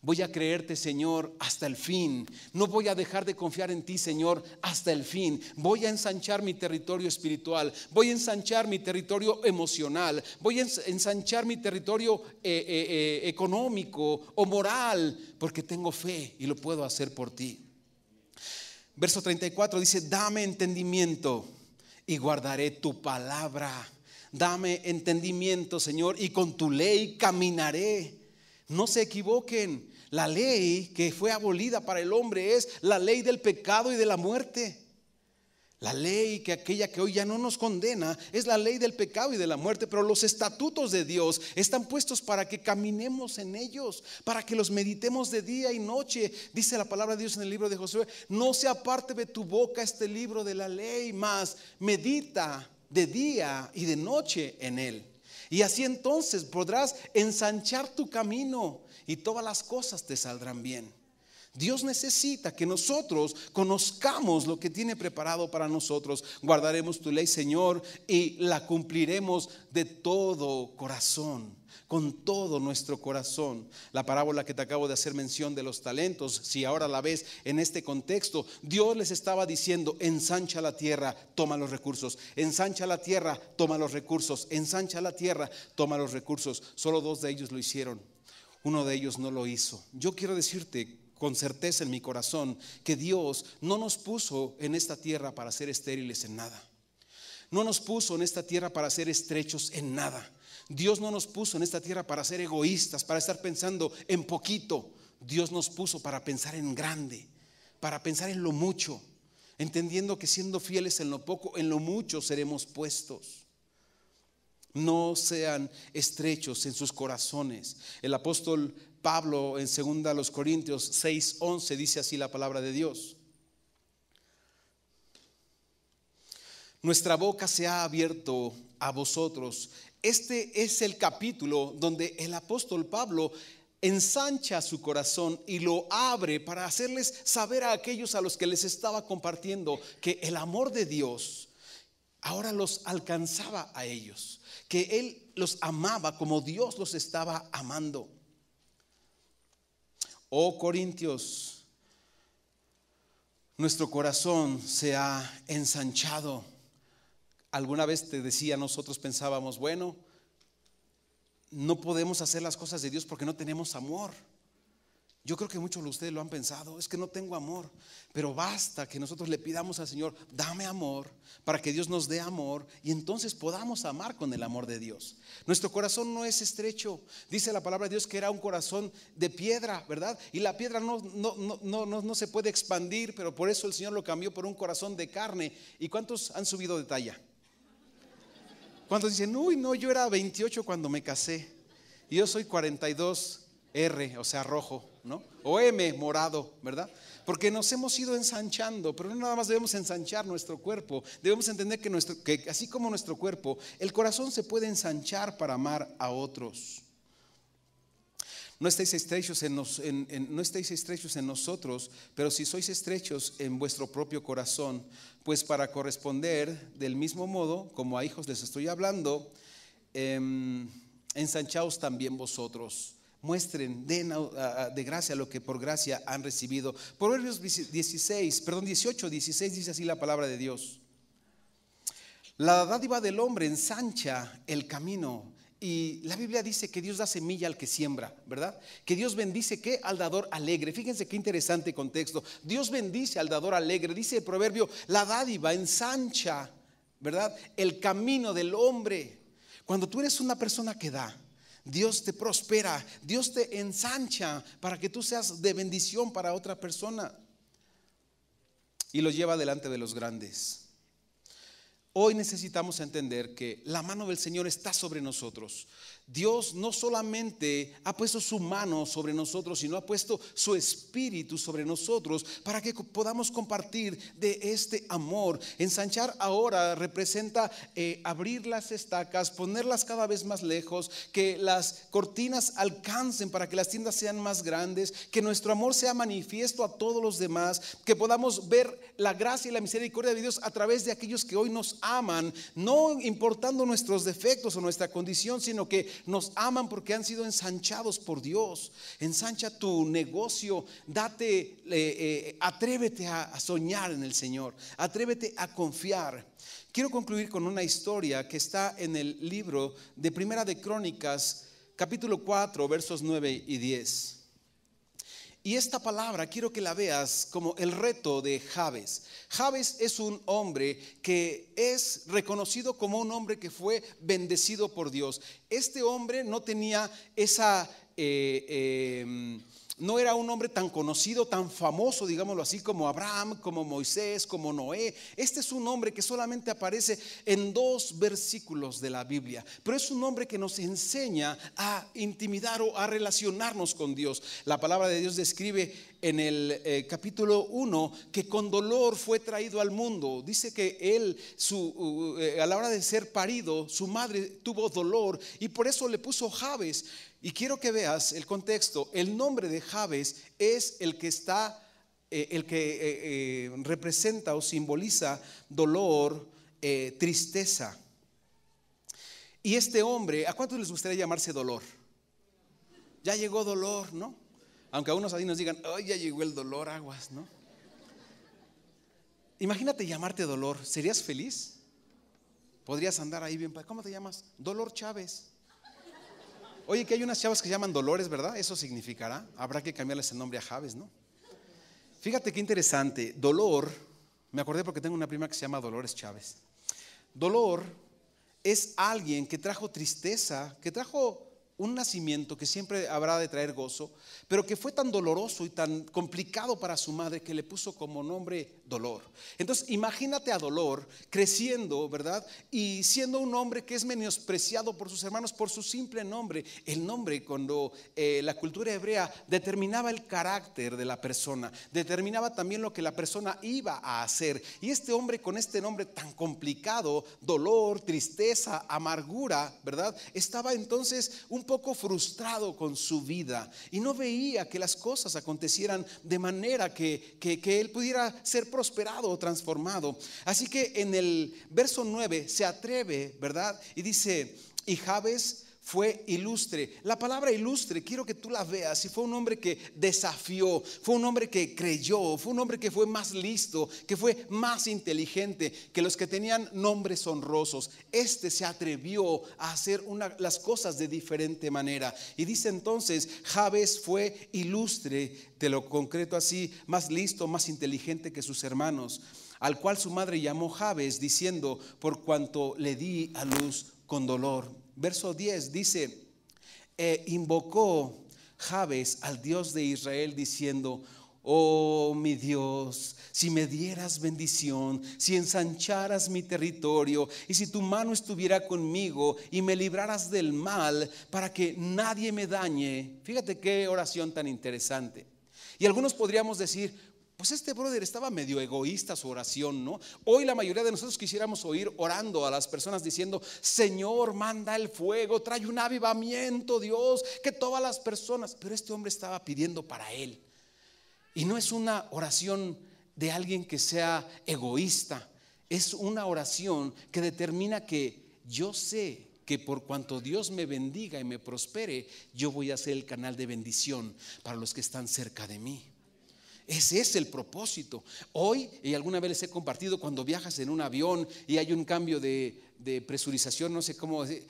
Voy a creerte, Señor, hasta el fin. No voy a dejar de confiar en ti, Señor, hasta el fin. Voy a ensanchar mi territorio espiritual. Voy a ensanchar mi territorio emocional. Voy a ensanchar mi territorio económico o moral, porque tengo fe y lo puedo hacer por ti. Verso 34 dice, dame entendimiento y guardaré tu palabra. Dame entendimiento, Señor, y con tu ley caminaré. No se equivoquen. La ley que fue abolida para el hombre es la ley del pecado y de la muerte. La ley que aquella que hoy ya no nos condena es la ley del pecado y de la muerte. Pero los estatutos de Dios están puestos para que caminemos en ellos, para que los meditemos de día y noche. Dice la palabra de Dios en el libro de Josué, no se aparte de tu boca este libro de la ley, mas medita de día y de noche en él. Y así entonces podrás ensanchar tu camino y todas las cosas te saldrán bien. Dios necesita que nosotros conozcamos lo que tiene preparado para nosotros. Guardaremos tu ley, Señor, y la cumpliremos de todo corazón, con todo nuestro corazón. La parábola que te acabo de hacer mención de los talentos, si ahora la ves en este contexto, Dios les estaba diciendo, ensancha la tierra, toma los recursos. Ensancha la tierra, toma los recursos. Ensancha la tierra, toma los recursos. Solo 2 de ellos lo hicieron. Uno de ellos no lo hizo. Yo quiero decirte con certeza en mi corazón que Dios no nos puso en esta tierra para ser estériles en nada. No nos puso en esta tierra para ser estrechos en nada. Dios no nos puso en esta tierra para ser egoístas, para estar pensando en poquito. Dios nos puso para pensar en grande, para pensar en lo mucho, entendiendo que siendo fieles en lo poco, en lo mucho seremos puestos. No sean estrechos en sus corazones. El apóstol Pablo en 2 Corintios 6:11 dice así la palabra de Dios. Nuestra boca se ha abierto a vosotros. Este es el capítulo donde el apóstol Pablo ensancha su corazón y lo abre para hacerles saber a aquellos a los que les estaba compartiendo que el amor de Dios ahora los alcanzaba a ellos, que Él los amaba como Dios los estaba amando. Oh Corintios, nuestro corazón se ha ensanchado. Alguna vez te decía, nosotros pensábamos, bueno, no podemos hacer las cosas de Dios porque no tenemos amor. Yo creo que muchos de ustedes lo han pensado, es que no tengo amor. Pero basta que nosotros le pidamos al Señor, dame amor, para que Dios nos dé amor y entonces podamos amar con el amor de Dios. Nuestro corazón no es estrecho. Dice la palabra de Dios que era un corazón de piedra, ¿verdad? Y la piedra no se puede expandir, pero por eso el Señor lo cambió por un corazón de carne. ¿Y cuántos han subido de talla? Cuando dicen, uy, no, yo era 28 cuando me casé y yo soy 42R, o sea, rojo, ¿no? O M, morado, ¿verdad? Porque nos hemos ido ensanchando, pero no nada más debemos ensanchar nuestro cuerpo. Debemos entender que así como nuestro cuerpo, el corazón se puede ensanchar para amar a otros. No estéis estrechos no estéis estrechos en nosotros, pero si sois estrechos en vuestro propio corazón, pues para corresponder del mismo modo, como a hijos les estoy hablando, ensanchaos también vosotros. Muestren, den de gracia lo que por gracia han recibido. Proverbios 18, 16 dice así la palabra de Dios. La dádiva del hombre ensancha el camino. Y la Biblia dice que Dios da semilla al que siembra, ¿verdad? Que Dios bendice ¿qué? Al dador alegre. Fíjense qué interesante contexto. Dios bendice al dador alegre. Dice el proverbio, la dádiva ensancha, ¿verdad? El camino del hombre. Cuando tú eres una persona que da, Dios te prospera, Dios te ensancha para que tú seas de bendición para otra persona. Y lo lleva delante de los grandes. Hoy necesitamos entender que la mano del Señor está sobre nosotros. Dios no solamente ha puesto su mano sobre nosotros, sino ha puesto su espíritu sobre nosotros para que podamos compartir de este amor. Ensanchar ahora representa abrir las estacas, ponerlas cada vez más lejos, que las cortinas alcancen para que las tiendas sean más grandes, que nuestro amor sea manifiesto a todos los demás, que podamos ver la gracia y la misericordia de Dios a través de aquellos que hoy nos aman, no importando nuestros defectos o nuestra condición, sino que nos aman porque han sido ensanchados por Dios. Ensancha tu negocio, atrévete a soñar en el Señor, atrévete a confiar. Quiero concluir con una historia que está en el libro de Primera de Crónicas, capítulo 4, versos 9 y 10. Y esta palabra quiero que la veas como el reto de Jabes. Jabes es un hombre que es reconocido como un hombre que fue bendecido por Dios. Este hombre no tenía no era un hombre tan conocido, tan famoso, digámoslo así, como Abraham, como Moisés, como Noé. Este es un hombre que solamente aparece en 2 versículos de la Biblia, pero es un hombre que nos enseña a intimidar o a relacionarnos con Dios. La palabra de Dios describe en el capítulo 1 que con dolor fue traído al mundo. Dice que él, a la hora de ser parido, su madre tuvo dolor y por eso le puso Jabes. Y quiero que veas el contexto. El nombre de Jabes es el que representa o simboliza dolor, tristeza. Y este hombre, ¿a cuántos les gustaría llamarse Dolor? Ya llegó Dolor, ¿no? Aunque a unos ahí nos digan, ay, ya llegó el dolor, aguas, ¿no? Imagínate llamarte Dolor. ¿Serías feliz? Podrías andar ahí bien. ¿Cómo te llamas? Dolor Chávez. Oye, que hay unas chavas que se llaman Dolores, ¿verdad? Eso significará. Habrá que cambiarles el nombre a Jabes, ¿no? Fíjate qué interesante. Dolor, me acordé porque tengo una prima que se llama Dolores Chávez. Dolor es alguien que trajo tristeza, que trajo un nacimiento que siempre habrá de traer gozo, pero que fue tan doloroso y tan complicado para su madre que le puso como nombre Dolor. Entonces imagínate a Dolor creciendo, ¿verdad? Y siendo un hombre que es menospreciado por sus hermanos por su simple nombre. El nombre, cuando la cultura hebrea determinaba el carácter de la persona, determinaba también lo que la persona iba a hacer. Y este hombre con este nombre tan complicado, dolor, tristeza, amargura, ¿verdad? Estaba entonces un poco frustrado con su vida y no veía que las cosas acontecieran de manera que él pudiera ser prosperado o transformado. Así que en el verso 9 se atreve, ¿verdad? Y dice, y Jabes fue ilustre. La palabra ilustre quiero que tú la veas. Y fue un hombre que desafió, fue un hombre que creyó, fue un hombre que fue más listo, que fue más inteligente que los que tenían nombres honrosos. Este se atrevió a hacer las cosas de diferente manera. Y dice entonces, Jabes fue ilustre, te lo concreto así, más listo, más inteligente que sus hermanos, al cual su madre llamó Jabes, diciendo, por cuanto le di a luz con dolor. Verso 10 dice, invocó Jabes al Dios de Israel diciendo, Oh mi Dios, si me dieras bendición, si ensancharas mi territorio y si tu mano estuviera conmigo y me libraras del mal para que nadie me dañe. Fíjate qué oración tan interesante. Y algunos podríamos decir, pues este brother estaba medio egoísta su oración, ¿no? Hoy la mayoría de nosotros quisiéramos oír orando a las personas diciendo, Señor, manda el fuego, trae un avivamiento, Dios, que todas las personas. Pero este hombre estaba pidiendo para él. Y no es una oración de alguien que sea egoísta, es una oración que determina que yo sé que por cuanto Dios me bendiga y me prospere, yo voy a ser el canal de bendición para los que están cerca de mí. Ese es el propósito. Hoy, y alguna vez les he compartido, cuando viajas en un avión y hay un cambio de presurización, no sé cómo decir,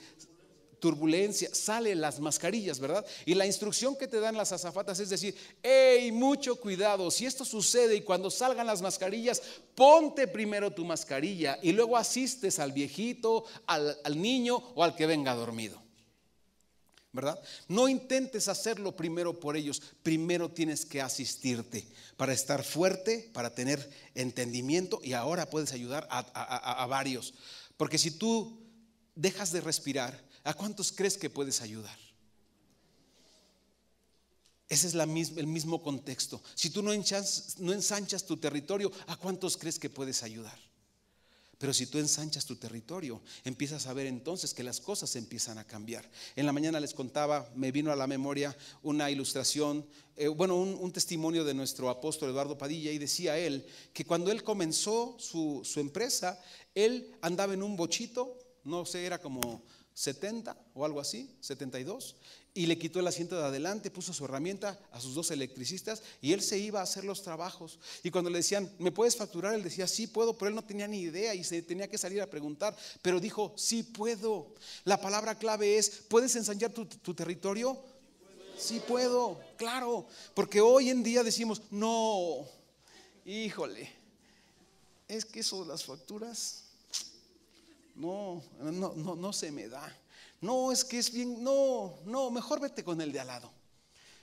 turbulencia, salen las mascarillas, ¿verdad? Y la instrucción que te dan las azafatas es decir, hey, mucho cuidado, si esto sucede y cuando salgan las mascarillas, ponte primero tu mascarilla y luego asistes al viejito, al niño o al que venga dormido, ¿verdad? No intentes hacerlo primero por ellos, primero tienes que asistirte para estar fuerte, para tener entendimiento y ahora puedes ayudar a varios, porque si tú dejas de respirar, ¿a cuántos crees que puedes ayudar? Ese es el mismo contexto. Si tú no ensanchas tu territorio, ¿a cuántos crees que puedes ayudar? Pero si tú ensanchas tu territorio, empiezas a ver entonces que las cosas empiezan a cambiar. En la mañana les contaba, me vino a la memoria una ilustración, un testimonio de nuestro apóstol Eduardo Padilla, y decía él que cuando él comenzó su empresa, él andaba en un bochito, no sé, era como 70 o algo así, 72, y le quitó el asiento de adelante, puso su herramienta a sus 2 electricistas y él se iba a hacer los trabajos. Y cuando le decían, ¿me puedes facturar? Él decía, sí puedo, pero él no tenía ni idea y se tenía que salir a preguntar, pero dijo, sí puedo. La palabra clave es, ¿puedes ensanchar tu territorio? Sí puedo, claro, porque hoy en día decimos, no, híjole, es que eso de las facturas no se me da. No, es que es bien, no, mejor vete con el de al lado.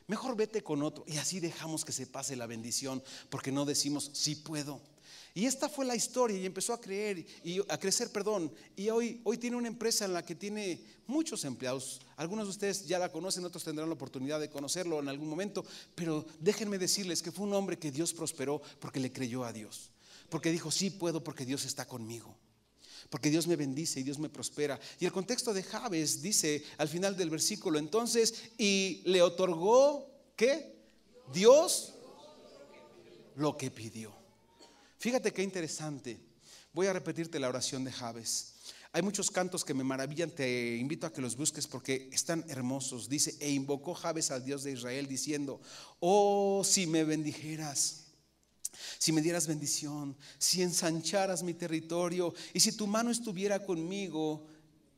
Mejor vete con otro. Y así dejamos que se pase la bendición, porque no decimos, sí puedo. Y esta fue la historia y empezó a crecer, y hoy tiene una empresa en la que tiene muchos empleados. Algunos de ustedes ya la conocen, otros tendrán la oportunidad de conocerlo en algún momento, pero déjenme decirles que fue un hombre que Dios prosperó porque le creyó a Dios, porque dijo, sí puedo porque Dios está conmigo, porque Dios me bendice y Dios me prospera. Y el contexto de Jabes dice al final del versículo, entonces, y le otorgó, ¿qué? Dios lo que pidió. Fíjate qué interesante. Voy a repetirte la oración de Jabes. Hay muchos cantos que me maravillan, te invito a que los busques porque están hermosos. Dice, e invocó Jabes al Dios de Israel diciendo, oh, si me bendijeras, si me dieras bendición, si ensancharas mi territorio y si tu mano estuviera conmigo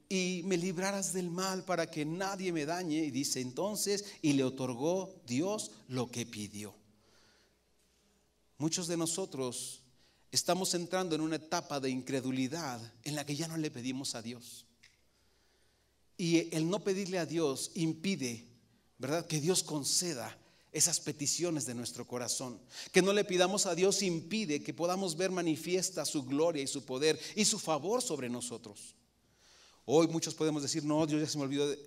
y me libraras del mal para que nadie me dañe. Y dice entonces, y le otorgó Dios lo que pidió. Muchos de nosotros estamos entrando en una etapa de incredulidad en la que ya no le pedimos a Dios. Y el no pedirle a Dios impide, ¿verdad?, que Dios conceda esas peticiones de nuestro corazón. Que no le pidamos a Dios impide que podamos ver manifiesta su gloria y su poder y su favor sobre nosotros. Hoy muchos podemos decir, no, Dios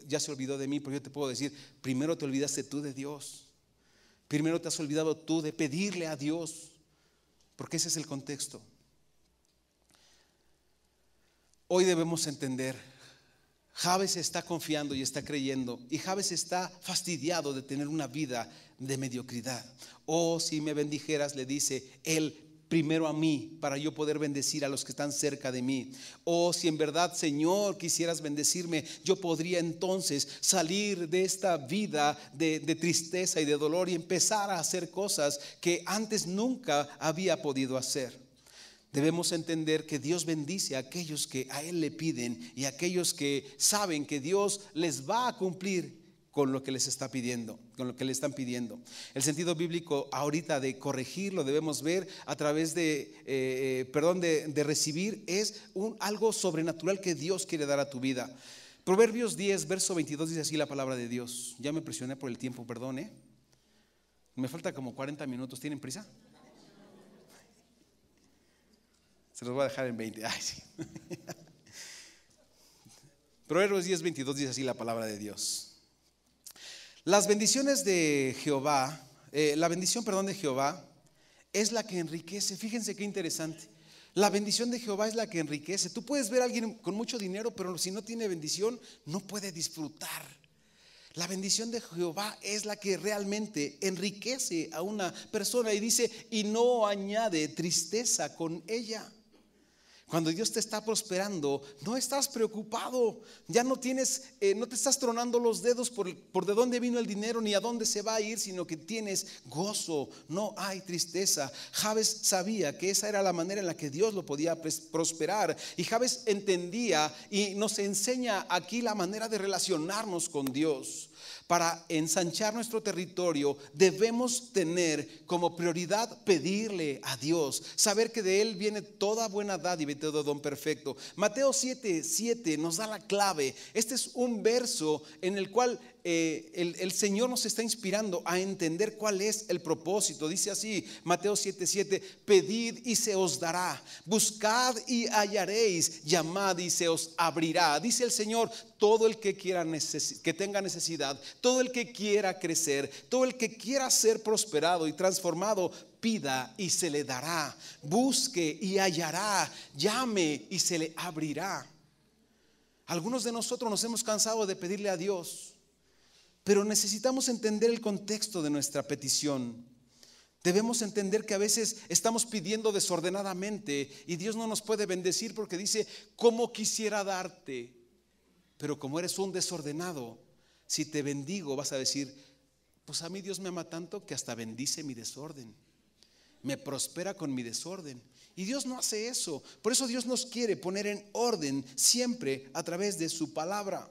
ya se olvidó de mí, pero yo te puedo decir, primero te olvidaste tú de Dios. Primero te has olvidado tú de pedirle a Dios, porque ese es el contexto. Hoy debemos entender, Jabes está confiando y está creyendo, y Jabes está fastidiado de tener una vida de mediocridad. Oh, si me bendijeras, le dice él, primero a mí, para yo poder bendecir a los que están cerca de mí. Oh, si en verdad, Señor, quisieras bendecirme, yo podría entonces salir de esta vida de tristeza y de dolor y empezar a hacer cosas que antes nunca había podido hacer. Debemos entender que Dios bendice a aquellos que a Él le piden y a aquellos que saben que Dios les va a cumplir con lo que les está pidiendo, con lo que le están pidiendo. El sentido bíblico ahorita de corregir lo debemos ver a través de recibir, es algo sobrenatural que Dios quiere dar a tu vida. Proverbios 10, verso 22 dice así la palabra de Dios. Ya me presioné por el tiempo, perdón. Me falta como 40 minutos. ¿Tienen prisa? Se los voy a dejar en 20. Ay, sí. Proverbios 10:22 dice así la palabra de Dios. Las bendiciones de Jehová, la bendición, perdón, de Jehová es la que enriquece. Fíjense qué interesante. La bendición de Jehová es la que enriquece. Tú puedes ver a alguien con mucho dinero, pero si no tiene bendición, no puede disfrutar. La bendición de Jehová es la que realmente enriquece a una persona, y dice, y no añade tristeza con ella. Cuando Dios te está prosperando, no estás preocupado, ya no tienes, no te estás tronando los dedos por de dónde vino el dinero ni a dónde se va a ir, sino que tienes gozo, no hay tristeza. Jabes sabía que esa era la manera en la que Dios lo podía prosperar, y Jabes entendía y nos enseña aquí la manera de relacionarnos con Dios. Para ensanchar nuestro territorio debemos tener como prioridad pedirle a Dios, saber que de Él viene toda buena dádiva y todo don perfecto. Mateo 7:7 nos da la clave. Este es un verso en el cual el Señor nos está inspirando a entender cuál es el propósito. Dice así, Mateo 7:7: pedid y se os dará, buscad y hallaréis, llamad y se os abrirá. Dice el Señor, todo el que quiera que tenga necesidad, todo el que quiera crecer, todo el que quiera ser prosperado y transformado, pida y se le dará, busque y hallará, llame y se le abrirá. Algunos de nosotros nos hemos cansado de pedirle a Dios, pero necesitamos entender el contexto de nuestra petición. Debemos entender que a veces estamos pidiendo desordenadamente y Dios no nos puede bendecir porque dice, ¿cómo quisiera darte? Pero como eres un desordenado, si te bendigo vas a decir, pues a mí Dios me ama tanto que hasta bendice mi desorden, me prospera con mi desorden. Y Dios no hace eso. Por eso Dios nos quiere poner en orden siempre a través de su palabra.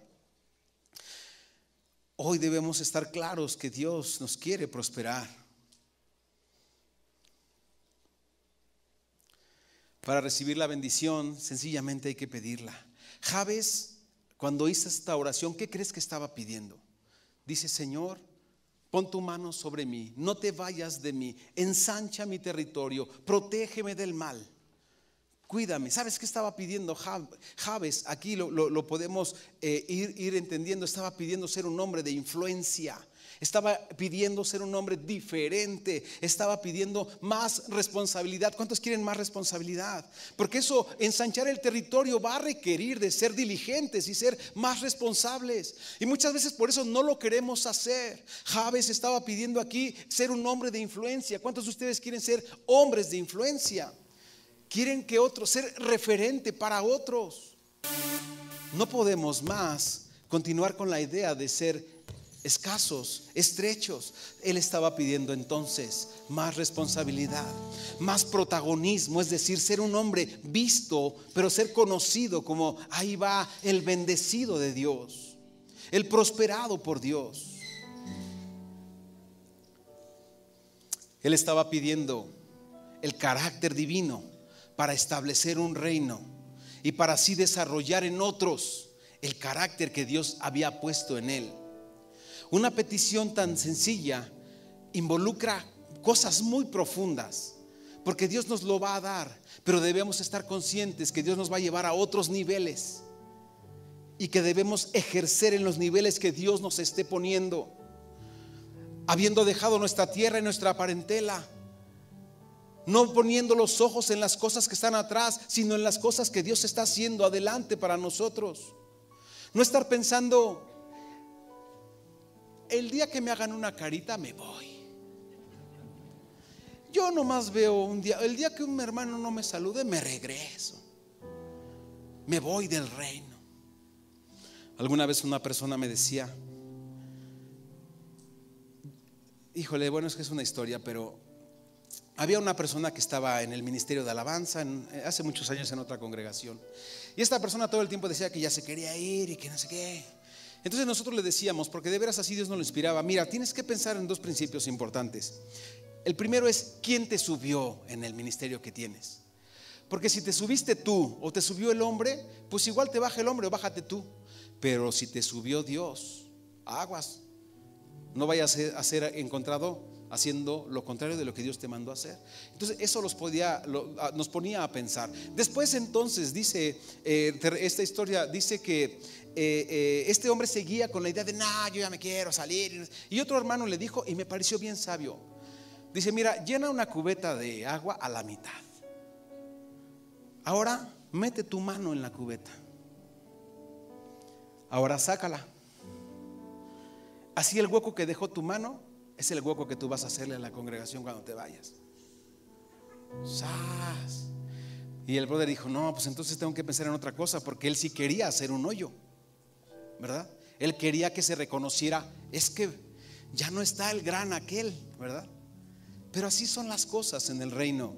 Hoy debemos estar claros que Dios nos quiere prosperar. Para recibir la bendición, sencillamente hay que pedirla. Jabes, cuando hizo esta oración, ¿qué crees que estaba pidiendo? Dice, Señor, pon tu mano sobre mí, no te vayas de mí, ensancha mi territorio, protégeme del mal, cuídame. ¿Sabes qué estaba pidiendo Jabes? Aquí lo podemos ir entendiendo. Estaba pidiendo ser un hombre de influencia. Estaba pidiendo ser un hombre diferente. Estaba pidiendo más responsabilidad. ¿Cuántos quieren más responsabilidad? Porque eso, ensanchar el territorio, va a requerir de ser diligentes y ser más responsables. Y muchas veces por eso no lo queremos hacer. Jabes estaba pidiendo aquí ser un hombre de influencia. ¿Cuántos de ustedes quieren ser hombres de influencia? Quieren que otros, ser referente para otros. No podemos más continuar con la idea de ser escasos, estrechos. Él estaba pidiendo entonces más responsabilidad, más protagonismo, es decir, ser un hombre visto, pero ser conocido como ahí va el bendecido de Dios, el prosperado por Dios. Él estaba pidiendo el carácter divino para establecer un reino y para así desarrollar en otros el carácter que Dios había puesto en él. Una petición tan sencilla involucra cosas muy profundas, porque Dios nos lo va a dar, pero debemos estar conscientes que Dios nos va a llevar a otros niveles y que debemos ejercer en los niveles que Dios nos esté poniendo, habiendo dejado nuestra tierra y nuestra parentela. No poniendo los ojos en las cosas que están atrás, sino en las cosas que Dios está haciendo adelante para nosotros. No estar pensando, el día que me hagan una carita me voy. Yo nomás veo un día, el día que un hermano no me salude me regreso, me voy del reino. Alguna vez una persona me decía, híjole, bueno, es que es una historia, pero había una persona que estaba en el ministerio de alabanza hace muchos años en otra congregación, y esta persona todo el tiempo decía que ya se quería ir y que no sé qué. Entonces nosotros le decíamos, porque de veras así Dios nos lo inspiraba, mira, tienes que pensar en dos principios importantes. El primero es, ¿quién te subió en el ministerio que tienes? Porque si te subiste tú o te subió el hombre, pues igual te baja el hombre o bájate tú. Pero si te subió Dios, aguas, no vayas a ser encontrado haciendo lo contrario de lo que Dios te mandó a hacer. Entonces eso nos ponía a pensar. Después entonces dice, esta historia dice que este hombre seguía con la idea de yo ya me quiero salir. Y otro hermano le dijo, y me pareció bien sabio, dice: mira, llena una cubeta de agua a la mitad. Ahora mete tu mano en la cubeta. Ahora sácala. Así el hueco que dejó tu mano es el hueco que tú vas a hacerle a la congregación cuando te vayas. ¡Sas! Y el brother dijo: no, pues entonces tengo que pensar en otra cosa, porque él sí quería hacer un hoyo, ¿verdad? Él quería que se reconociera, es que ya no está el gran aquel, ¿verdad? Pero así son las cosas en el reino.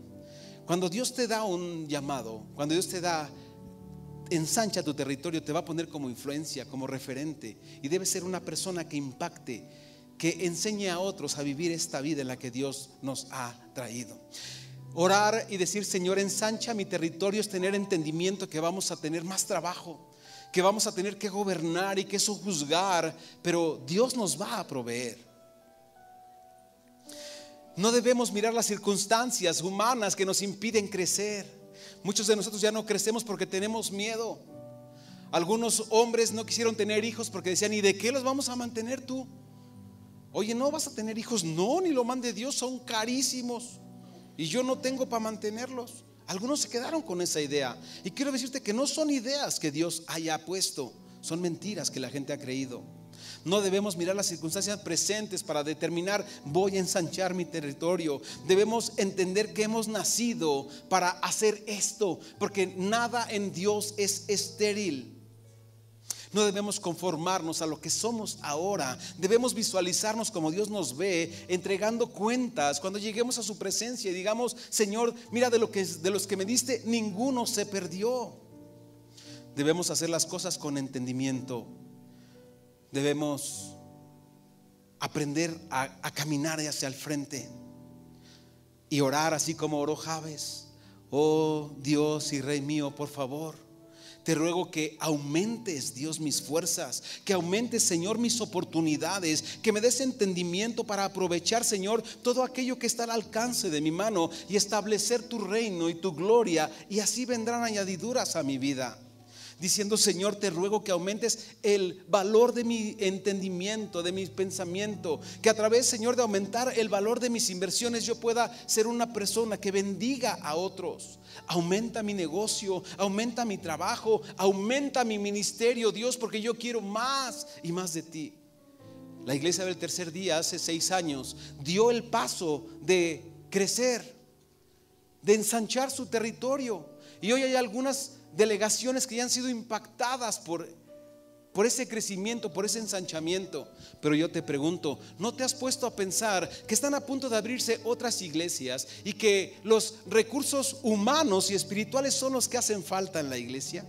Cuando Dios te da un llamado, cuando Dios te da, ensancha tu territorio, te va a poner como influencia, como referente, y debe ser una persona que impacte, que enseñe a otros a vivir esta vida en la que Dios nos ha traído. Orar y decir: Señor, ensancha mi territorio, es tener entendimiento que vamos a tener más trabajo, que vamos a tener que gobernar y que sojuzgar, pero Dios nos va a proveer. No debemos mirar las circunstancias humanas que nos impiden crecer. Muchos de nosotros ya no crecemos porque tenemos miedo. Algunos hombres no quisieron tener hijos porque decían: ¿y de qué los vamos a mantener tú? Oye, no vas a tener hijos. No, ni lo mande Dios, son carísimos y yo no tengo para mantenerlos. Algunos se quedaron con esa idea, y quiero decirte que no son ideas que Dios haya puesto, son mentiras que la gente ha creído. No debemos mirar las circunstancias presentes para determinar: voy a ensanchar mi territorio. Debemos entender que hemos nacido para hacer esto, porque nada en Dios es estéril. No debemos conformarnos a lo que somos ahora. Debemos visualizarnos como Dios nos ve, entregando cuentas cuando lleguemos a su presencia y digamos: Señor, mira, de los que me diste, ninguno se perdió. Debemos hacer las cosas con entendimiento. Debemos aprender a caminar hacia el frente y orar así como oró Jabes: oh Dios y Rey mío, por favor, te ruego que aumentes, Dios, mis fuerzas, que aumentes, Señor, mis oportunidades, que me des entendimiento para aprovechar, Señor, todo aquello que está al alcance de mi mano y establecer tu reino y tu gloria, y así vendrán añadiduras a mi vida. Diciendo: Señor, te ruego que aumentes el valor de mi entendimiento, de mi pensamiento, que a través, Señor, de aumentar el valor de mis inversiones, yo pueda ser una persona que bendiga a otros. Aumenta mi negocio, aumenta mi trabajo, aumenta mi ministerio, Dios, porque yo quiero más y más de ti. La iglesia del Tercer Día hace 6 años dio el paso de crecer, de ensanchar su territorio, y hoy hay algunas delegaciones que ya han sido impactadas por ese crecimiento, por ese ensanchamiento. Pero yo te pregunto: ¿no te has puesto a pensar que están a punto de abrirse otras iglesias y que los recursos humanos y espirituales son los que hacen falta en la iglesia?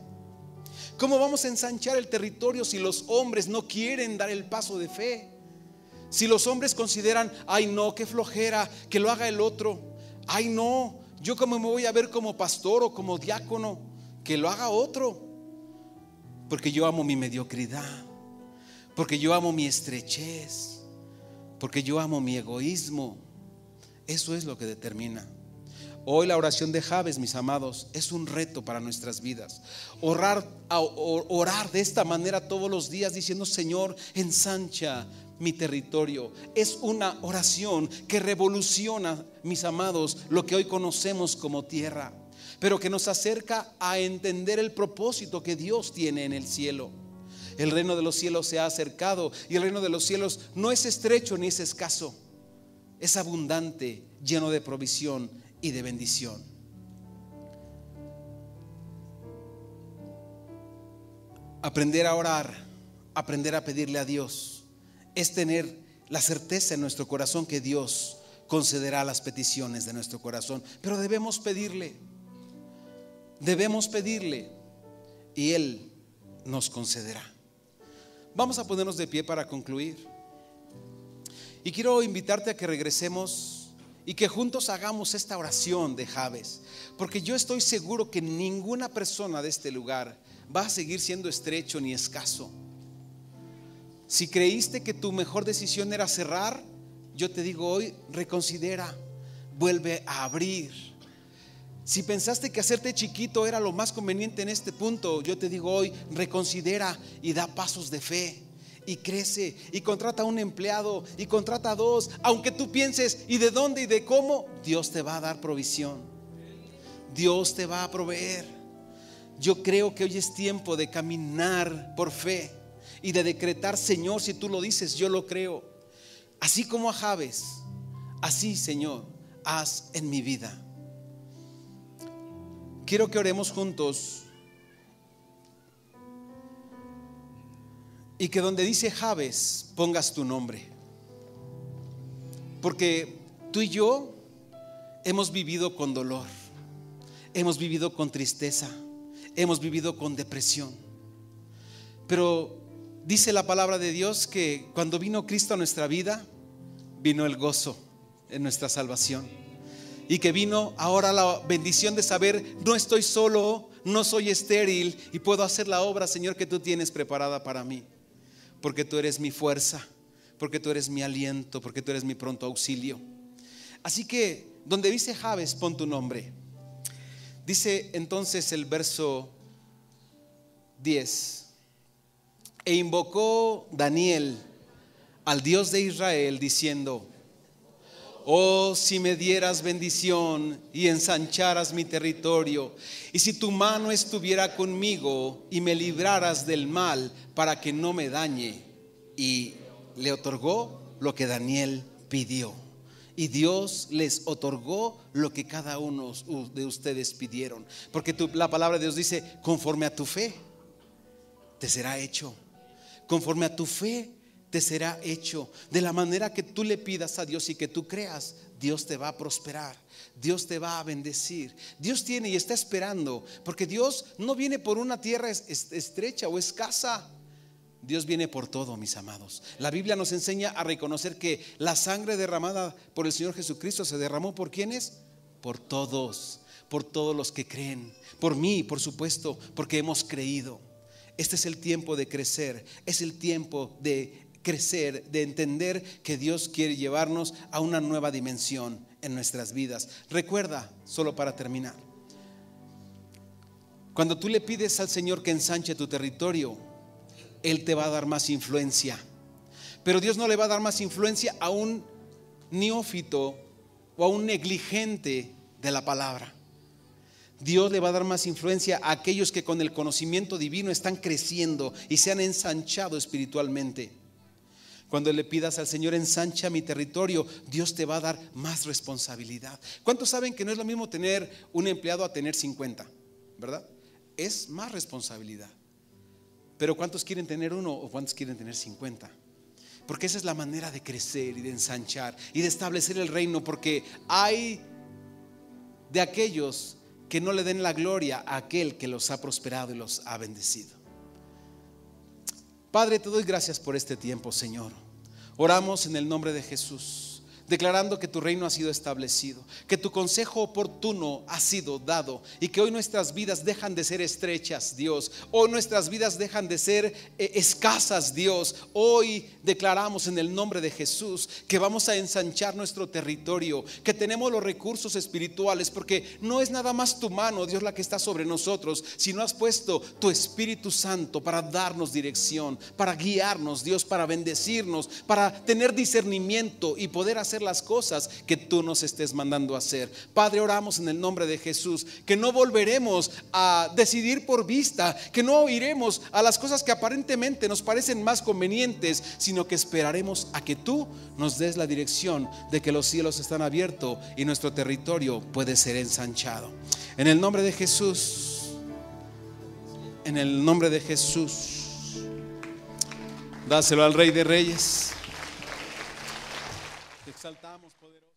¿Cómo vamos a ensanchar el territorio si los hombres no quieren dar el paso de fe? Si los hombres consideran: ay no, qué flojera, que lo haga el otro. Ay no, yo cómo me voy a ver como pastor o como diácono, que lo haga otro. Porque yo amo mi mediocridad, porque yo amo mi estrechez, porque yo amo mi egoísmo. Eso es lo que determina. Hoy la oración de Jabes, mis amados, es un reto para nuestras vidas. Orar de esta manera todos los días, diciendo: Señor, ensancha mi territorio. Es una oración que revoluciona, mis amados, lo que hoy conocemos como tierra, pero que nos acerca a entender el propósito que Dios tiene en el cielo. El reino de los cielos se ha acercado, y el reino de los cielos no es estrecho ni es escaso, es abundante, lleno de provisión y de bendición. Aprender a orar, aprender a pedirle a Dios, es tener la certeza en nuestro corazón que Dios concederá las peticiones de nuestro corazón. Pero debemos pedirle y Él nos concederá. Vamos a ponernos de pie para concluir, y quiero invitarte a que regresemos y que juntos hagamos esta oración de Jabes, porque yo estoy seguro que ninguna persona de este lugar va a seguir siendo estrecho ni escaso. Si creíste que tu mejor decisión era cerrar, yo te digo hoy, reconsidera, vuelve a abrir. Si pensaste que hacerte chiquito era lo más conveniente en este punto, yo te digo hoy, reconsidera y da pasos de fe. Y crece y contrata a un empleado y contrata a dos. Aunque tú pienses ¿y de dónde y de cómo? Dios te va a dar provisión. Dios te va a proveer. Yo creo que hoy es tiempo de caminar por fe y de decretar: Señor, si tú lo dices, yo lo creo. Así como a Jabes, así, Señor, haz en mi vida. Quiero que oremos juntos. Y que donde dice Jabes pongas tu nombre. Porque tú y yo hemos vivido con dolor, hemos vivido con tristeza, hemos vivido con depresión. Pero dice la palabra de Dios que cuando vino Cristo a nuestra vida, vino el gozo en nuestra salvación. Y que vino ahora la bendición de saber: no estoy solo, no soy estéril y puedo hacer la obra, Señor, que tú tienes preparada para mí. Porque tú eres mi fuerza, porque tú eres mi aliento, porque tú eres mi pronto auxilio. Así que donde dice Jabes, pon tu nombre. Dice entonces el verso 10: e invocó Daniel al Dios de Israel diciendo: oh, si me dieras bendición y ensancharas mi territorio, y si tu mano estuviera conmigo y me libraras del mal para que no me dañe. Y le otorgó lo que Daniel pidió. Y Dios les otorgó lo que cada uno de ustedes pidieron. Porque la palabra de Dios dice: conforme a tu fe te será hecho. Conforme a tu fe te será hecho. De la manera que tú le pidas a Dios y que tú creas, Dios te va a prosperar, Dios te va a bendecir. Dios tiene y está esperando, porque Dios no viene por una tierra estrecha o escasa. Dios viene por todo, mis amados. La Biblia nos enseña a reconocer que la sangre derramada por el Señor Jesucristo se derramó ¿por quiénes? Por todos los que creen. Por mí, por supuesto, porque hemos creído. Este es el tiempo de crecer, es el tiempo de crecer, de entender que Dios quiere llevarnos a una nueva dimensión en nuestras vidas. Recuerda, solo para terminar, cuando tú le pides al Señor que ensanche tu territorio, Él te va a dar más influencia. Pero Dios no le va a dar más influencia a un neófito o a un negligente de la palabra. Dios le va a dar más influencia a aquellos que con el conocimiento divino están creciendo y se han ensanchado espiritualmente. Cuando le pidas al Señor: ensancha mi territorio, Dios te va a dar más responsabilidad. ¿Cuántos saben que no es lo mismo tener un empleado a tener 50? ¿Verdad? Es más responsabilidad. Pero ¿cuántos quieren tener uno o cuántos quieren tener 50? Porque esa es la manera de crecer y de ensanchar y de establecer el reino. Porque hay de aquellos que no le den la gloria a aquel que los ha prosperado y los ha bendecido. Padre, te doy gracias por este tiempo, Señor. Oramos en el nombre de Jesús, declarando que tu reino ha sido establecido, que tu consejo oportuno ha sido dado y que hoy nuestras vidas dejan de ser estrechas, Dios. Hoy nuestras vidas dejan de ser escasas, Dios. Hoy declaramos en el nombre de Jesús que vamos a ensanchar nuestro territorio, que tenemos los recursos espirituales, porque no es nada más tu mano, Dios, la que está sobre nosotros, sino has puesto tu Espíritu Santo para darnos dirección, para guiarnos, Dios, para bendecirnos, para tener discernimiento y poder hacer las cosas que tú nos estés mandando a hacer. Padre, oramos en el nombre de Jesús que no volveremos a decidir por vista, que no iremos a las cosas que aparentemente nos parecen más convenientes, sino que esperaremos a que tú nos des la dirección de que los cielos están abiertos y nuestro territorio puede ser ensanchado. En el nombre de Jesús, en el nombre de Jesús, dáselo al Rey de Reyes. Te exaltamos, poderoso.